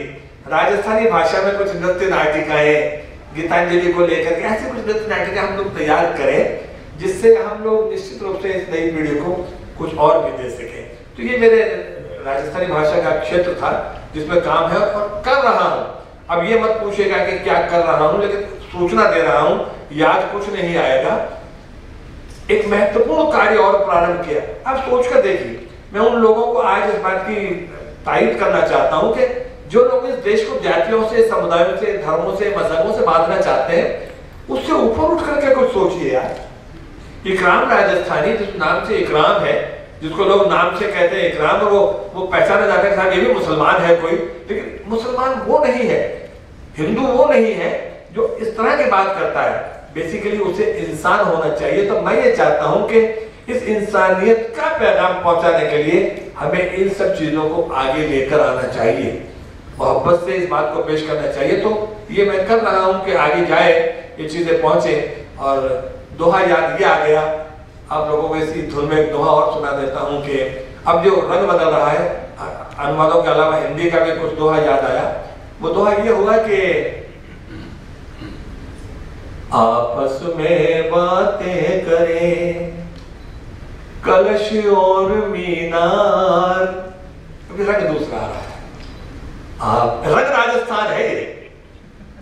राजस्थानी भाषा में कुछ नृत्य नाटिकाएं, गीतांजलि को लेकर के ऐसे कुछ नृत्य नाटिकाएं हम लोग तैयार करें, जिससे हम लोग निश्चित रूप से इस नई पीढ़ी को कुछ और भी दे सकें। तो ये मेरे राजस्थानी भाषा का क्षेत्र था जिसमें काम है और कर रहा हूं। अब ये मत पूछेगा कि क्या कर रहा हूं, लेकिन सूचना दे रहा हूं, याद कुछ नहीं आएगा। एक महत्वपूर्ण कार्य और प्रारंभ किया। अब सोचकर देखिए, मैं उन लोगों को आज इस बात की तारीफ करना चाहता हूं कि जो लोग इस देश को जातियों से, समुदायों से, धर्मों से, मजहबों से बांधना चाहते हैं, उससे ऊपर उठ करके कुछ सोचिए यार। इकराम राजस्थानी, जिस नाम से इकराम है, जिसको लोग नाम से कहते हैं इकराम, और वो पहचाना जाता है साहब ये भी मुसलमान है कोई, लेकिन मुसलमान वो नहीं है, हिंदू वो नहीं है जो इस तरह की बात करता है। बेसिकली उसे इंसान होना चाहिए। तो मैं ये चाहता हूं कि इस इंसानियत का पैगाम पहुंचाने के लिए हमें इन सब चीजों को आगे लेकर आना चाहिए, मोहब्बत से इस बात को पेश करना चाहिए। तो ये मैं कर रहा हूं कि आगे जाए, ये चीजें पहुंचे। और दोहा याद ये आ गया, आप लोगों को इसी धुन में एक दोहा और सुना देता हूं कि अब जो रंग बदल रहा है, अनुवादों के अलावा हिंदी का भी कुछ दोहा याद आया। वो दोहा ये हुआ कि आपस में बातें करें कलश और मीनार, रंग दूसरा आ रहा है, आप रंग राजस्थान है ये।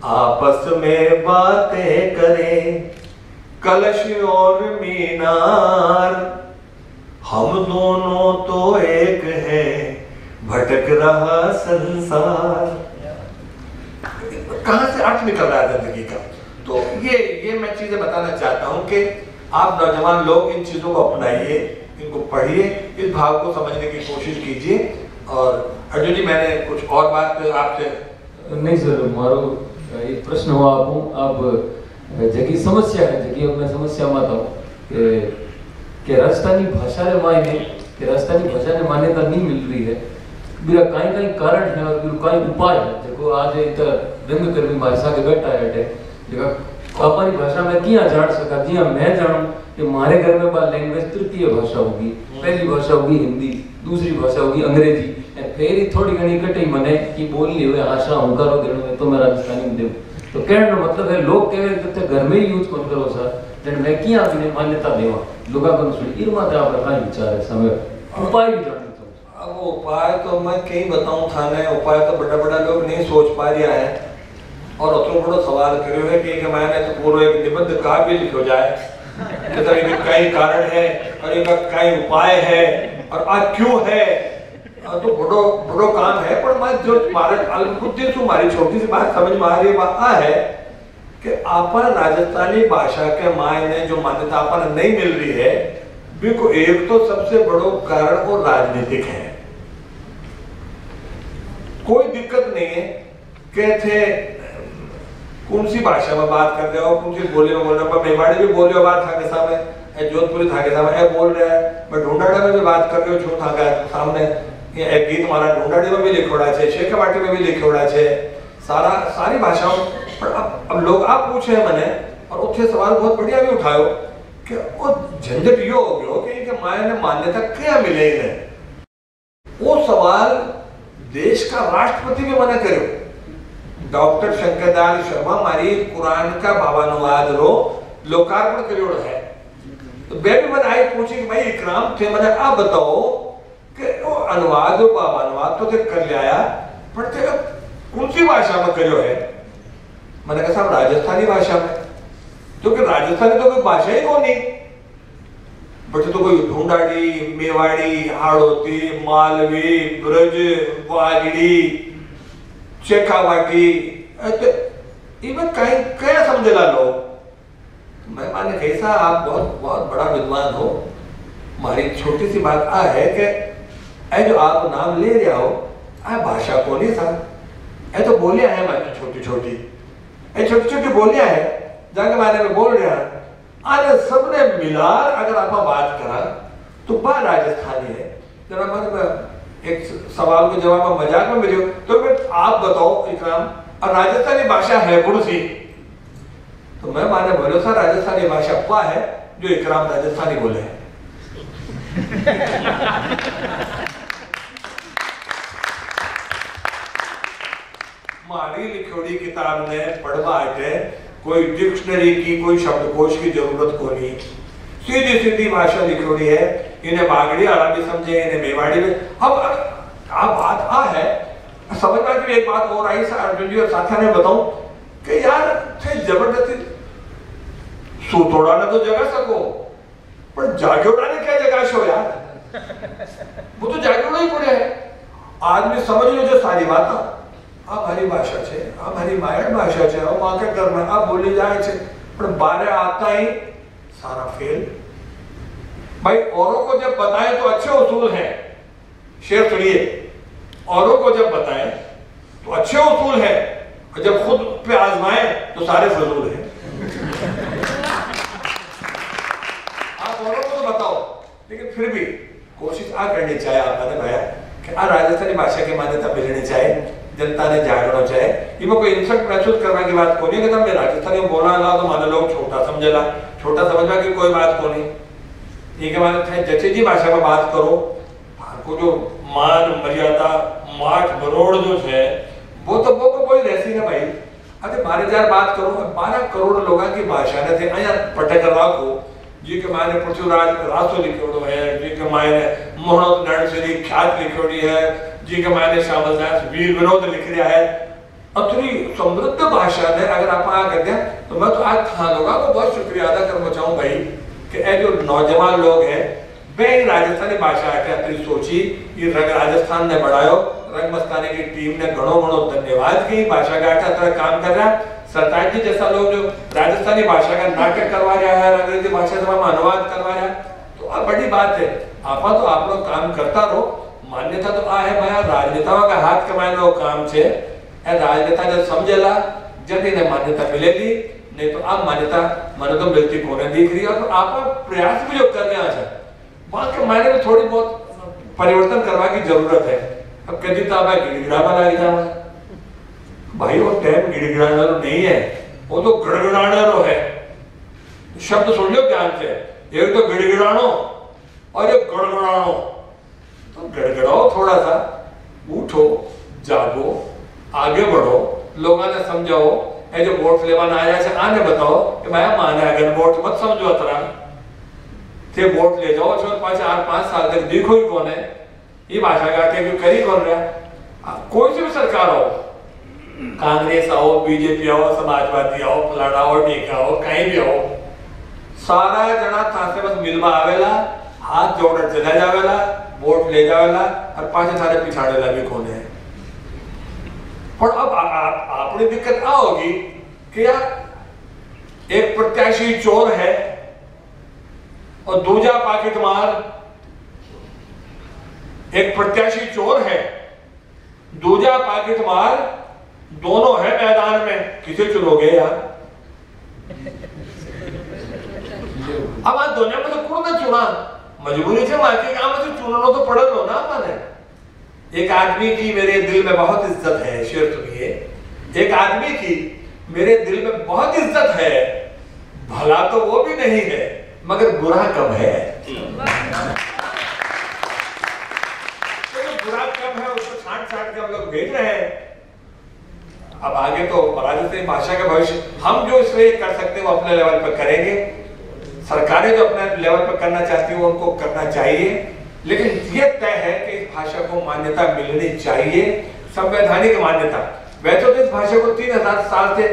आपस में बातें करें कलश और मीनार, हम दोनों तो एक हैं भटक रहा संसार। कहां से अर्थ निकल रहा है जिंदगी का? तो ये मैं चीजें बताना चाहता हूं कि आप नौजवान लोग इन चीजों को अपनाइए, इनको पढ़िए, इस भाव को समझने की कोशिश कीजिए। और अर्जुन जी, मैंने कुछ और बात आपसे नहीं सर, मारो एक प्रश्न हुआ आपको, अब जगी समस्या है, जगी अपने समस्या में था कि राजस्थानी भाषा रे मायने कि राजस्थानी भाषा ने मान्यता नहीं मिल रही है, बिरा कई कई कारण है और बिरा कई उपाय है जो आज इतना रंग कर भी भाषा के बैठा है अपनी भाषा में किया जान सका। जी मैं जानूं कि हमारे घर में बात लैंग्वेज तृतीय भाषा होगी, पहली भाषा होगी हिंदी, दूसरी भाषा होगी अंग्रेजी, फिर ही थोड़ी घनी कटी मने की बोली हुए आशा हूं करो देने में तो मैं राजस्थानी में देव। तो कहने का मतलब है लोग कहे कि घर में ही यूज कौन करो सर, जन मैं किया बिना मान्यता देवा लोगा को सुनी इरमा ते आप का विचार है समय उपाय भी जानना चाहूं। अब उपाय तो मैं कहीं बताऊं थाने, उपाय तो बड़ा लोग नहीं सोच पा रहा है। और अतो बड़ो सवाल करो है कि मैंने तो पूरा एक निबंध काव्य लिखो जाए तो ये कई कारण है और ये कई उपाय है और आज क्यों है, तो बड़ो काम है। पर मैं जो मारे अल्पबुद्धि से मारी छोटी सी बात समझ में आ रही है कि आपन राजस्थानी भाषा के मायने जो मान्यता आपन नहीं मिल रही है, बिल्कुल एक तो सबसे बड़ो कारण वो राजनीतिक है। कोई दिक्कत नहीं है कहते कौन सी भाषा में बात कर रहे हो, कौन सी बोली में बोल रहे हो, मेवाड़ी भी बोल रहे हो बात था के सामने, जोधपुरी था के सामने बोल रहे हैं, मैं ढूंढाड़ा में भी बात कर रहे हो छू था के सामने, ये एक गीत हमारा ढूंढाड़ी में भी लिखोड़ा है, शेखावाटी में भी लिखोड़ा है, सारी भाषाओं। पर अब लोग आप पूछे मैंने और उठे सवाल बहुत बढ़िया भी उठायो कि वो झंझट यो हो गयो कि माया ने मान्यता क्या मिले इन्हें। वो सवाल देश का राष्ट्रपति भी मना करो, डॉक्टर शंकरदयाल शर्मा हमारी कुरान का भावानुवाद रो लोकार्पण करियोड़ है। तो मैं भी मैंने आई पूछी कि भाई इकराम थे, मैंने आप बताओ कि वो अनुवाद और भावानुवाद तो थे कर लिया पर थे कौन सी भाषा में करियो है? मैंने कहा साहब राजस्थानी भाषा में, तो कि राजस्थानी तो कोई भाषा ही कौन नहीं, बच्चे तो कोई ढूंढाड़ी, मेवाड़ी, हाड़ोती, मालवी, ब्रज, वागड़ी, शेखावाटी, इवन कहीं क्या समझेला लोग। मैं माने कैसा आप बहुत बड़ा विद्वान हो, हमारी छोटी सी बात आ है कि जो आप नाम ले रहे हो भाषा को नहीं साहब, तो बोलियां है हमारी छोटी छोटी बोलियां है जाके माने में बोल रहे हैं आने सबने मिलार अगर आप बात करा तो बात राजस्थानी है। जरा मैं एक सवाल को जवाब में मजाक में मिले तो फिर आप बताओ इकराम और राजस्थानी भाषा है कौन सी? तो मैं माने बोलो सर राजस्थानी भाषा क्या है जो इकराम राजस्थानी बोले है। मारी लिखोड़ी किताब ने पढ़वा है, कोई डिक्शनरी की कोई शब्दकोश की जरूरत को नहीं, सीधी भाषा लिखोड़ी है। इन्हें बागड़ी अरबी समझे, इन्हें मेवाड़ी में। अब आप बात आ है समझ में भी एक बात और आई अर्जुन जी और साथिया ने बताऊं कि यार थे जबरदस्ती सूतोड़ा ने तो जगा सको पर जागोड़ा ने क्या जगा शो यार, वो तो जागोड़ा ही पड़े है। आदमी समझ लो जो सारी बात आ हरी भाषा छे, आ हरी मायड़ भाषा छे, आ मां के घर में आ बोली जाए छे, पर बारे आता ही सारा फेल। भाई औरों को जब बताएं तो अच्छे उसूल हैं, शेर सुनिए, औरों को जब बताएं तो अच्छे उसूल हैं, और जब खुद पे आजमाएं तो सारे फजूल हैं। आप औरों को तो बताओ, लेकिन फिर भी कोशिश आ करनी चाहिए, आपने भाया कि आ राजस्थानी भाषा की मान्यता मिलनी चाहिए, जनता ने जागना चाहिए। इमें कोई इंसल्ट महसूस करने की बात कोनी है कि मैं राजस्थानी में बोलना ला तो माने लोग छोटा समझेला, छोटा समझना की कोई बात कोनी। ये माने थे जचे जी भाषा में बात करो, को जो मान मर्यादा माठ बरोड़ जो है वो तो वो को कोई रहसी ना भाई। अरे 12,000 बात करो, 12 करोड़ लोगों की भाषा ने थे अया पटक को जी के माने पृथ्वीराज रासो लिखोड़ो है, जी के माने मोहनत नरसरी ख्यात लिखोड़ी है, जी के माने श्यामल दास वीर विनोद लिख रहा है। अतरी समृद्ध भाषा ने अगर आप आ कर दें तो मैं तो आज खान लोगों को बहुत शुक्रिया अदा करना चाहूँ भाई कि ये जो नौजवान लोग हैं वे राजस्थानी भाषा के अपनी सोची ये रंग राजस्थान ने बढ़ायो, रंग मस्तानी की टीम ने घणो घणो धन्यवाद की भाषा का तरह काम कर रहा है। सरताज जी जैसा लोग जो राजस्थानी भाषा का नाटक करवा रहा है, अंग्रेजी भाषा में अनुवाद करवा रहा है, तो अब बड़ी बात है। आप लोग काम करता रहो, मान्यता तो आ है भाई राजनेताओं का हाथ कमाए लो काम छे। राजनेता जब समझेला जब इन्हें मान्यता मिलेगी, नहीं तो आप मान्यता मन तो मिलती कोने दिख रही है। और आप प्रयास भी जो कर रहे हैं वहां के मायने में थोड़ी बहुत परिवर्तन करवा की जरूरत है। अब कभी तो आप गिड़गिड़ावा लग जाए भाई, वो टाइम गिड़गिड़ाना नहीं है, वो तो गड़गड़ाना है। शब्द सुन लो ध्यान से, एक तो गिड़गिड़ानो और एक गड़गड़ानो। तो गड़गड़ाओ थोड़ा सा, उठो जागो आगे बढ़ो, लोगों ने समझाओ। ये जो वोट लेवाना आया से आने बताओ कि भाई माने अगर वोट मत समझो अतरा थे वोट ले जाओ, और 4-5 साल तक देखो ही कौन है ये भाषा गाते क्यों करी कौन रहा। कोई सी भी सरकार हो, कांग्रेस आओ, बीजेपी आओ, समाजवादी आओ, फलाना आओ, टीका आओ, कहीं भी आओ, सारा जना था से बस मिलवा आवेला, हाथ जोड़ चला जावेला, वोट ले जावेला और पांच सारे पिछाड़ेला भी कौन है। और अब अपनी दिक्कत आ होगी कि यार एक प्रत्याशी चोर है और दूजा पाकिट मार, एक प्रत्याशी चोर है दूजा पाकिट मार, दोनों है मैदान में, किसे चुनोगे यार। अब आज दुनिया में तो कौन चुना, मजबूरी से मारती काम से चुनना तो पड़े लो ना माने। एक आदमी की मेरे दिल में बहुत इज्जत है, शेर सुनिए, एक आदमी की मेरे दिल में बहुत इज्जत है, भला तो वो भी नहीं है मगर बुरा कम है। तो बुरा कम है, उसको छांट के हम लोग भेज रहे हैं। अब आगे तो राजस्थानी भाषा का भविष्य हम जो इसमें कर सकते हैं वो अपने लेवल पर करेंगे। सरकारें जो अपने लेवल पर करना चाहती हैं उनको करना चाहिए, लेकिन ये तय है कि इस भाषा को मान्यता मिलनी चाहिए, संवैधानिक मान्यता। वैसे तो इस भाषा को 3000 साल से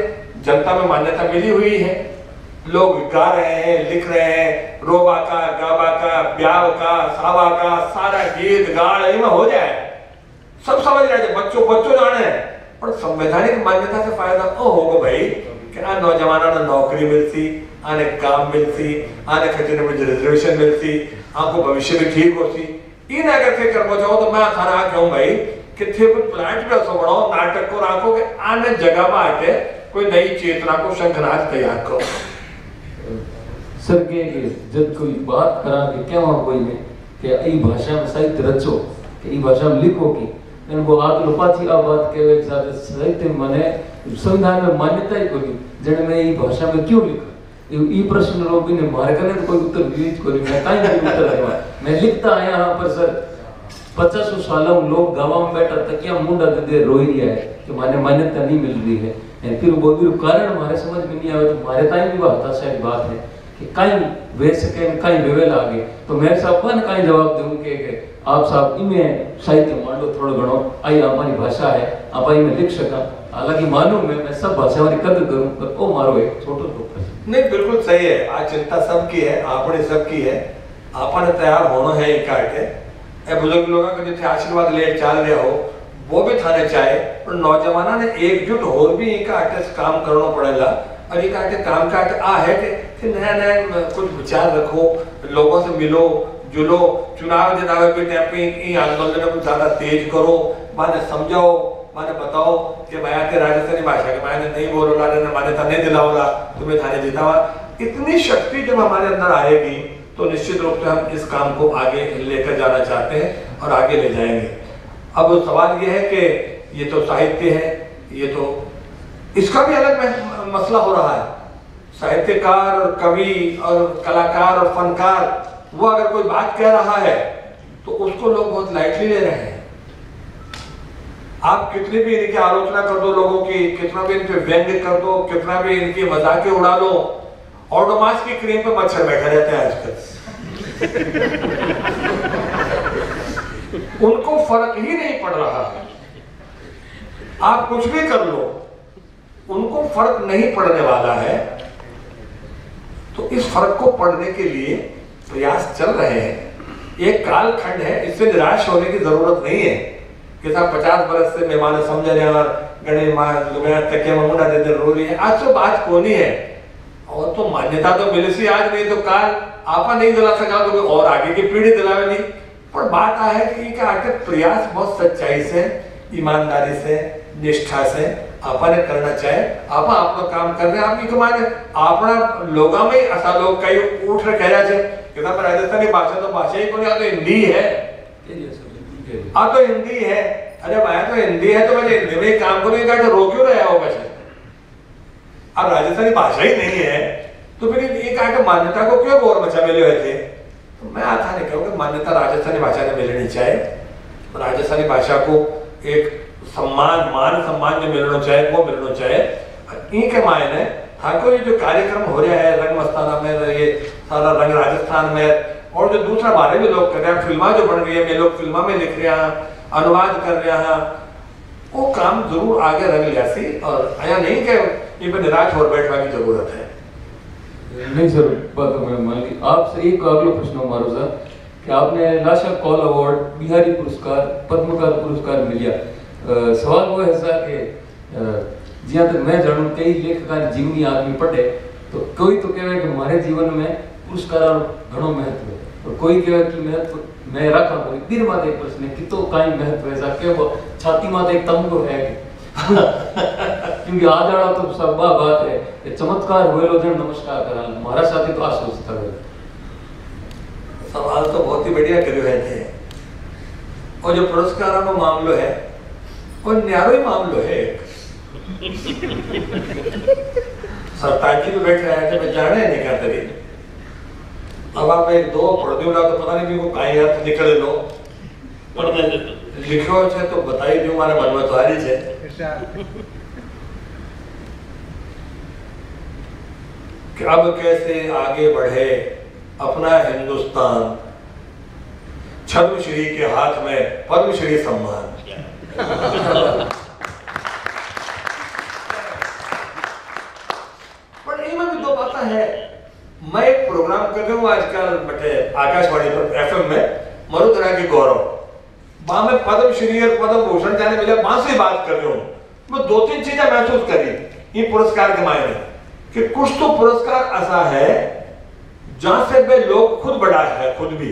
जनता में मान्यता मिली हुई है, लोग गा रहे हैं, लिख रहे हैं, रोबा का, गाबा का, ब्याह का, सावा का, सारा गीत गाड़ में हो जाए, सब समझ रहे हैं, बच्चों जाने हैं। और संवैधानिक मान्यता से फायदा तो होगा भाई कि आ नौजवानों ने नौकरी मिलती, आने काम मिलती, आने खजाने में रिजर्वेशन मिलती, आपको भविष्य भी ठीक होती। इन अगर थे कर जाओ तो मैं थाना कहूँ भाई कि थे प्लांट भी ऐसा बढ़ाओ, नाटक को राखो कि आने जगह में आके कोई नई चेतना को शंखनाद तैयार करो। सर के जब कोई बात करा के क्या वहाँ कोई में कि ई भाषा में साहित्य रचो, कि ई भाषा में लिखो की इनको आग लोपाची आ बात के एक साथ साहित्य माने संविधान में मान्यता ही कोई जने में ई भाषा में क्यों लिखा, ई प्रश्न लोग ने मार करने तो कोई उत्तर विविध कोई मैं काई नहीं उत्तर देवा। मैं लिखता आया यहाँ पर सर 50 सालों लोग गाँव में बैठा तकिया मुंडा दे रो ही है कि माने मान्यता नहीं मिल रही है। फिर वो भी कारण हमारे समझ में नहीं आवे तो हमारे ताई भी हताशा की बात है कि कहीं वे सके कहीं वेवेला आगे। तो मैं साहब कौन कहीं जवाब दूं कि आप साहब इनमें साहित्य मान लो थोड़ा घणो आई हमारी भाषा है आप इनमें लिख सका। हालांकि मालूम है मैं सब भाषा वाली कदर करूं पर वो मारो एक छोटो तो नहीं बिल्कुल सही है। आज चिंता सबकी है, आपने सबकी है, आपने तैयार होना है इकाटे ए बुजुर्ग लोगों को जिथे आशीर्वाद ले चाल रहे हो वो भी थाने चाहे और नौजवानों ने एकजुट होर भी इकाटे काम करना पड़ेगा। और ये कहा काम का आ है कि नया नया कुछ विचार रखो, लोगों से मिलो जुलो, चुनाव जनावे के टाइम पे आंदोलन को ज्यादा तेज करो, माने समझाओ, माने बताओ कि मैं के राजस्थानी भाषा के माने नहीं बोलो ने मान्यता नहीं दिलाओला, तुम्हें थाने जितावा। इतनी शक्ति जब हमारे अंदर आएगी तो निश्चित रूप से हम इस काम को आगे लेकर जाना चाहते हैं और आगे ले जाएंगे। अब सवाल ये है कि ये तो साहित्य है, ये तो इसका भी अलग मसला हो रहा है। साहित्यकार और कवि और कलाकार और फनकार, वो अगर कोई बात कह रहा है तो उसको लोग बहुत लाइटली ले रहे हैं। आप कितनी भी इनकी आलोचना कर दो लोगों की, कितना भी इन पे व्यंग्य कर दो, कितना भी इनकी मजाके उड़ा लो, ओडोमॉस की क्रीम पे मच्छर बैठे रहते हैं आजकल। उनको फर्क ही नहीं पड़ रहा है। आप कुछ भी कर लो, उनको फर्क नहीं पड़ने वाला है। तो इस फर्क को पढ़ने के लिए प्रयास चल रहे हैं। एक कालखंड है, इससे निराश होने की जरूरत नहीं है कि साहब 50 बरस से मेहमान समझ रहे हैं और गणे तके मंगुना दे दे रो रही है। आज तो बात कोनी है, और तो मान्यता तो मिली सी आज, नहीं तो काल आपा नहीं दिला सका तो और आगे की पीढ़ी दिलावे नहीं। पर बात है कि आगे प्रयास बहुत सच्चाई से, ईमानदारी से, निष्ठा से आपने करना चाहे। आप अपना काम कर रहे हैं, आप माने अपना लोगा में ऐसा लोग कई उठ रहे कह रहे कि राजस्थानी भाषा तो भाषा ही कोई, तो हिंदी है, तो हिंदी है। अरे मैं तो हिंदी है तो मैं हिंदी में काम करूंगा, तो रो क्यों रहा हो बच्चे? अब राजस्थानी भाषा ही नहीं है तो फिर एक आके मान्यता को क्यों गौर मचा मिले हुए थे? तो मैं आता नहीं कहूँगा मान्यता राजस्थानी भाषा ने मिलनी चाहिए। राजस्थानी भाषा को एक सम्मान, मान सम्मान जो मिलना चाहिए वो मिलना चाहिए। इनके मायने ठाकुर ये जो कार्यक्रम हो रहा है रंग मस्ताना में, ये सारा रंग राजस्थान में, और जो दूसरा बारे में लोग कर रहे हैं, फिल्मा जो बन रही है, मैं लोग फिल्मा में लिख रहे हैं, अनुवाद कर रहे हैं, वो काम जरूर आगे रंग लिया सी। और आया नहीं कि ये पर निराश हो बैठने की जरूरत है। नहीं सर, बात मैं मान ली। आपसे एक अगला प्रश्न मारो सर कि आपने लाशा कॉल अवार्ड, बिहारी पुरस्कार, पद्मकार पुरस्कार मिलिया। सवाल वो है सर कि जिया तक मैं जानूं कई लेखक जीवनी आदमी पढ़े तो कोई तो कहे कि हमारे जीवन में पुरस्कार घणो महत्व है, और कोई कहे कि महत्व मैं रखा कोई फिर बात एक प्रश्न है कि तो काई महत्व है के वो छाती माते एक तमगो है क्योंकि आज आड़ा तो सब बात है कि चमत्कार होएलो जन नमस्कार करा हमारा साथी तो आश्वस्त है। सवाल तो बहुत ही बढ़िया करे हुए थे, और जो पुरस्कारों का मामलो है वो न्यारो ही मामलो है। सरताज जी भी बैठ रहे थे, मैं जाने नहीं क्या तरी। अब आप एक दो पढ़ दूंगा तो पता नहीं को काई अर्थ निकले लो, लिखो है तो बताई दूं मारे मन में तो आ रही है कि अब कैसे आगे बढ़े अपना हिंदुस्तान, छद्मश्री के हाथ में पद्मश्री सम्मान। पर इनमें भी दो बातें हैं। मैं एक प्रोग्राम कर रहा हूँ आजकल बटे आकाशवाणी पर एफएम में, मरुधरा की गौरव, वहां में पद्मश्री और पद्म भूषण जाने मिले, वहां से बात कर रहा हूँ। मैं दो तीन चीजें महसूस करी ये पुरस्कार के मायने कि कुछ तो पुरस्कार ऐसा है जहां से वे लोग खुद बड़ा है, खुद भी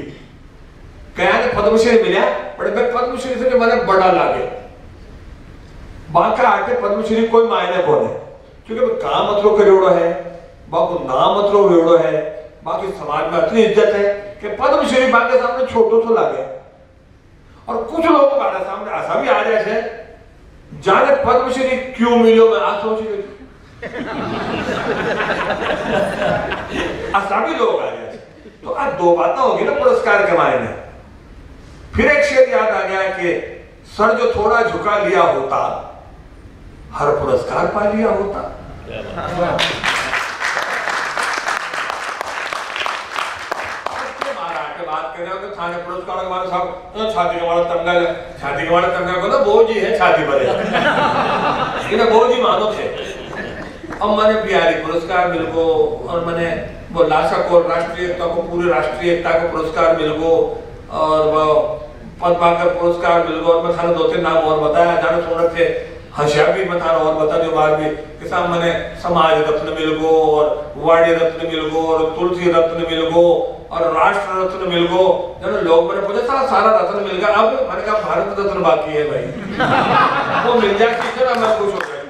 क्या पद्मश्री मिला बड़े पद्मश्री से जो मैंने बड़ा लागे, बाका आके पद्मश्री कोई मायने को नहीं, क्योंकि काम मतलब करोड़ो है, बाको नाम मतलब वेड़ो है, बाकी समाज में इतनी इज्जत है कि पद्मश्री बाके सामने छोटो तो लागे। और कुछ लोग हमारे सामने ऐसा भी आ जाए जाने पद्मश्री क्यों मिलो, मैं आज सोच रही ऐसा भी लोग आ जाए। तो आज दो बातें होगी ना पुरस्कार के मायने। फिर एक शेर याद आ गया कि सर जो थोड़ा झुका लिया होता हर पुरस्कार पा लिया होता। बात कर रहे हो तो थाने पुरस्कार के बारे साहब छाती के वाला तंगा को ना बोझ ही है छाती पर इन्हें बोझ ही मानो थे। अब मैंने बिहारी पुरस्कार मिल गो, और मैंने वो लाशा को राष्ट्रीय एकता को, पूरी राष्ट्रीय एकता को पुरस्कार मिल गो, और वो पद्माकर पुरस्कार मिल गो, और मैं थाने दो तीन नाम और बताया जाने सुन रखे। हंसिया भी मत और बता दो बार भी कि साहब मैंने समाज रत्न मिल गो और वाणी रत्न मिल गो और तुलसी रत्न मिल गो और राष्ट्र रत्न मिल गो। जब लोग मैंने पूछा सारा रत्न मिल गया, अब मैंने कहा भारत रत्न बाकी है भाई। वो मिल जाए किसी ना मैं खुश हो गया।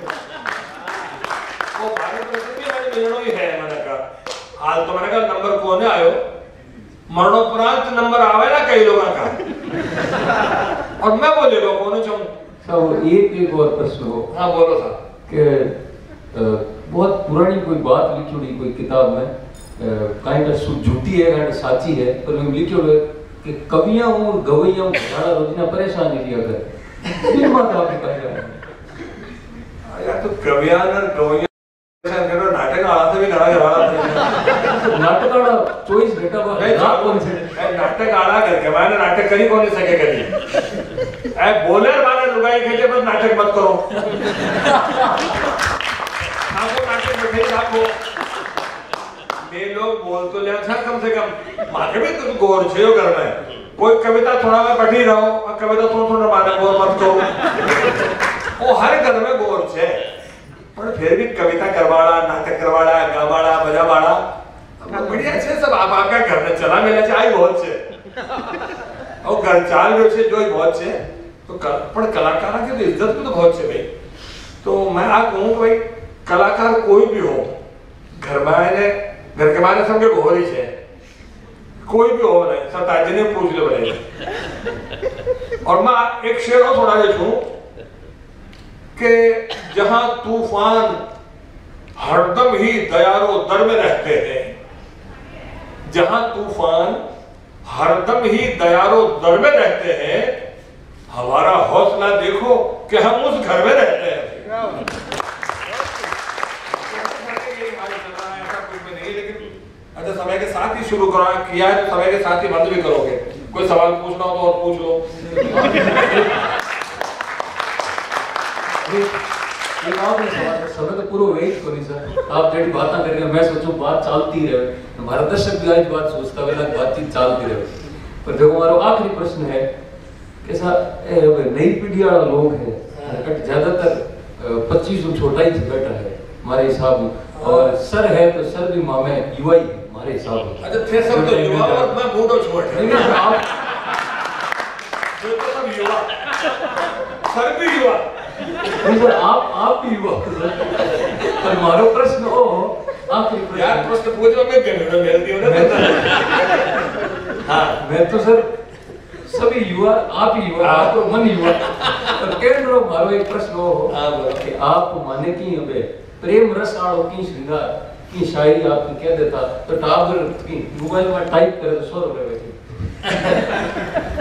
वो भारत रत्न भी मैंने मिलना ही है। मैंने कहा हाल तो मैंने कहा नंबर कौन है आयो, मरणोपरांत नंबर आवे ना कई लोगों का। और मैं बोलेगा कौन चाहूँ साहब एक और प्रश्न हो। हाँ बोलो साहब। कि बहुत पुरानी कोई बात लिखी हुई कोई किताब में काइंड झूठी है काइंड साची है, पर में लिखी हुई कि कवियां और गवैया घराना रोजना परेशान नहीं किया कर। ये बात आपने कहा यार तो कवियां और गवैया परेशान करो, नाटक आला से भी घड़ा घड़ा नाटक आला चॉइस बेटा बात आप कौन से नाटक आला करके मैंने नाटक करी कौन सके करी ऐ बोलर वाला लुगाई खेले बस नाटक मत करो। आपको नाटक बैठे आपको ये लोग बोल तो ले अच्छा कम से कम माथे भी कुछ गौर छे करना है। कोई कविता थोड़ा मैं बैठी रहो और कविता थोड़ा माने गौर मत करो। वो हर घर में गौर छे, पर फिर भी कविता करवाड़ा, नाटक करवाड़ा, गावाड़ा, बजावाड़ा बढ़िया छे सब आप आपका घर में चला मिला चाहिए बहुत छे और घर चाल जो छे जो ही बहुत छे तो पर कलाकारा की तो इज्जत भी तो बहुत छे भाई। तो मैं आ कहूँ भाई कलाकार कोई भी हो घर के माने समझे को हो रही छे कोई भी हो नहीं सताजी ने पूछ ले बड़े। और मैं एक शेर और थोड़ा देखूं कि जहां तूफान हरदम ही दयारो दर में रहते हैं, जहां तूफान हरदम ही दयारो दर में रहते हैं, हमारा हौसला देखो कि हम उस घर में रहते हैं। अच्छा समय के साथ ही शुरू करा किया है तो समय के साथ ही बंद भी करोगे। कोई सवाल पूछना हो तो और पूछ लो। समय तो पूरा वेट करी सर आप जेडी बातें करके मैं सोचूं बात चलती रहे, हमारा दर्शक भी आज बात सोचता है बातचीत चलती रहे। पर देखो हमारा आखिरी प्रश्न है कैसा नई पीढ़ी वाला लोग है ज्यादातर 25 छोटा ही बैठा है हमारे हिसाब में, और सर है तो सर भी मामे युवा ही हमारे हिसाब में। अच्छा थे सब तो युवा और मैं बूढ़ो छोड़ आप तो सब युवा सर भी युवा सर आप भी युवा पर हमारा प्रश्न हो आखिरी प्रश्न यार प्रश्न पूछो मैं गणना मेल दियो ना। हाँ मैं तो सर सभी युवा आप ही युवा आपको मन युवा पर केंद्र मारो एक प्रश्न हो कि आप माने की अबे प्रेम रस आड़ो की श्रृंगार की शायरी आपने कह देता तो टावर की मोबाइल में टाइप करे तो 100 रुपए बैठे।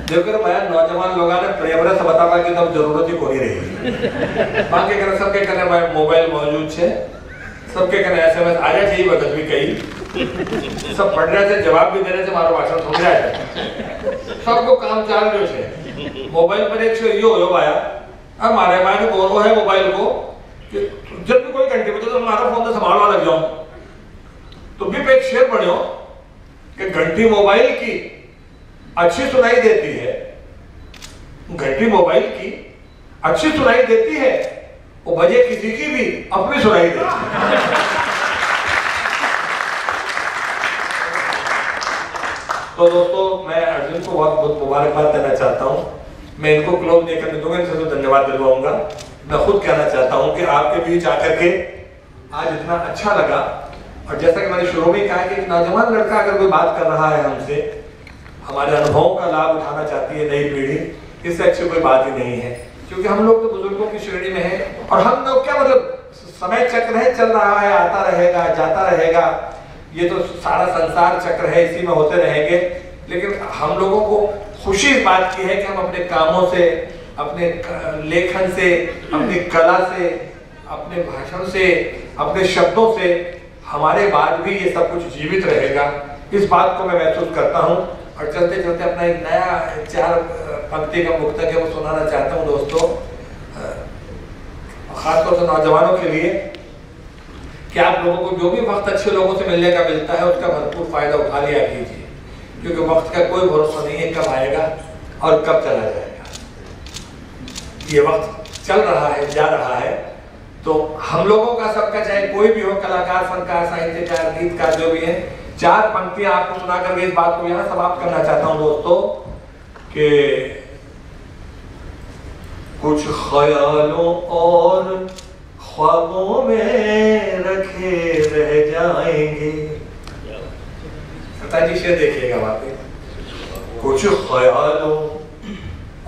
देखो भाई नौजवान लोगों ने प्रेम रस बतावा की तब जरूरत ही कोई रही। बाकी करे सबके कने भाई मोबाइल मौजूद छे, सबके कने एसएमएस आ जाए चाहिए बगत भी कई सब पढ़ रहे थे जवाब भी दे रहे थे मारो भाषण सुन रहा है सबको काम चाल रहे छे। मोबाइल पर एक यो हो पाया अब मारे माने बोलो है मोबाइल को कि जब भी कोई घंटे बजे तो हमारा फोन तो संभालवा लग जाओ तो भी पे एक शेर पढ़ो कि घंटी मोबाइल की अच्छी सुनाई देती है, घंटी मोबाइल की अच्छी सुनाई देती है, वो बजे किसी की भी अपनी सुनाई देती है। तो दोस्तों मैं अर्जुन को बहुत बहुत मुबारकबाद देना चाहता हूँ। मैं इनको क्लोज नहीं करने दूंगा, इनसे तो धन्यवाद दिलवाऊंगा। मैं खुद कहना चाहता हूँ कि आपके बीच आकर के आज इतना अच्छा लगा। और जैसा कि मैंने शुरू में कहा कि एक नौजवान लड़का अगर कोई बात कर रहा है हमसे, हमारे अनुभवों का लाभ उठाना चाहती है नई पीढ़ी, इससे अच्छी कोई बात ही नहीं है। क्योंकि हम लोग तो बुजुर्गों की श्रेणी में हैं और हम लोग क्या मतलब समय चक्र है चल रहा है, आता रहेगा जाता रहेगा, ये तो सारा संसार चक्र है, इसी में होते रहेंगे। लेकिन हम लोगों को खुशी इस बात की है कि हम अपने कामों से, अपने लेखन से, अपनी कला से, अपने भाषण से, अपने शब्दों से हमारे बाद भी ये सब कुछ जीवित रहेगा। इस बात को मैं महसूस करता हूँ। और चलते चलते अपना एक नया 4 पंक्ति का मुक्तक है वो सुनाना चाहता हूँ दोस्तों, खासतौर से नौजवानों के लिए कि आप लोगों को जो भी वक्त अच्छे लोगों से मिलने का मिलता है उसका भरपूर फायदा उठा लिया कीजिए, क्योंकि वक्त का कोई भरोसा नहीं है कब आएगा और कब चला जाएगा। ये वक्त चल रहा है, जा रहा है। तो हम लोगों का सबका, चाहे कोई भी हो, कलाकार, फनकार, साहित्यकार, गीतकार, जो भी है, 4 पंक्तियां आपको सुना करके इस बात को यहाँ समाप्त करना चाहता हूँ दोस्तों कि कुछ ख्यालों और ख्वाबों में रखे रह जाएंगे। सत्ता जी शेर देखिएगा बातें। कुछ ख्यालों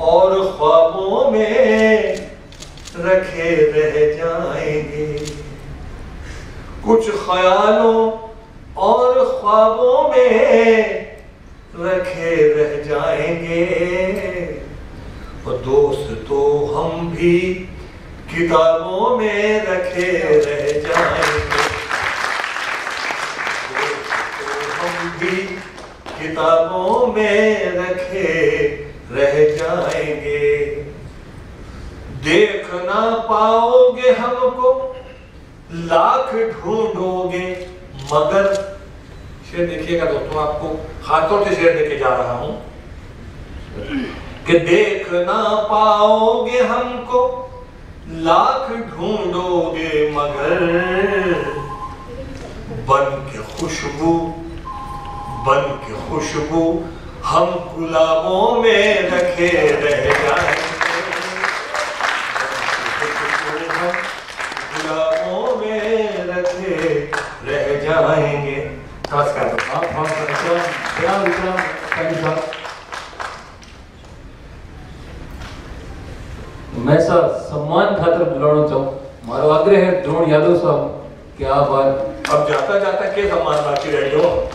और ख्वाबों में रखे रह जाएंगे, कुछ ख्यालों और ख्वाबों में रखे रह जाएंगे। और दोस्त तो हम भी किताबों में रखे रह जाएंगे, दोस्त तो हम भी किताबों में रखे रह जाएंगे। देख ना पाओगे हमको लाख ढूंढोगे मगर, शेर देखिएगा दोस्तों, आपको हाथों से शेर देके जा रहा हूं कि देख ना पाओगे हमको लाख ढूंढोगे मगर, बन के खुशबू हम गुलाबों में रखे रह जाएंगे, गुलाबों में रखे रह जाएंगे। नमस्कार। मैं सा सम्मान खातर बुलाना चाहूँ, मारो आग्रह है द्रोण यादव साहब कि आप आज अब जाता जाता के सम्मान बाकी रह गयो।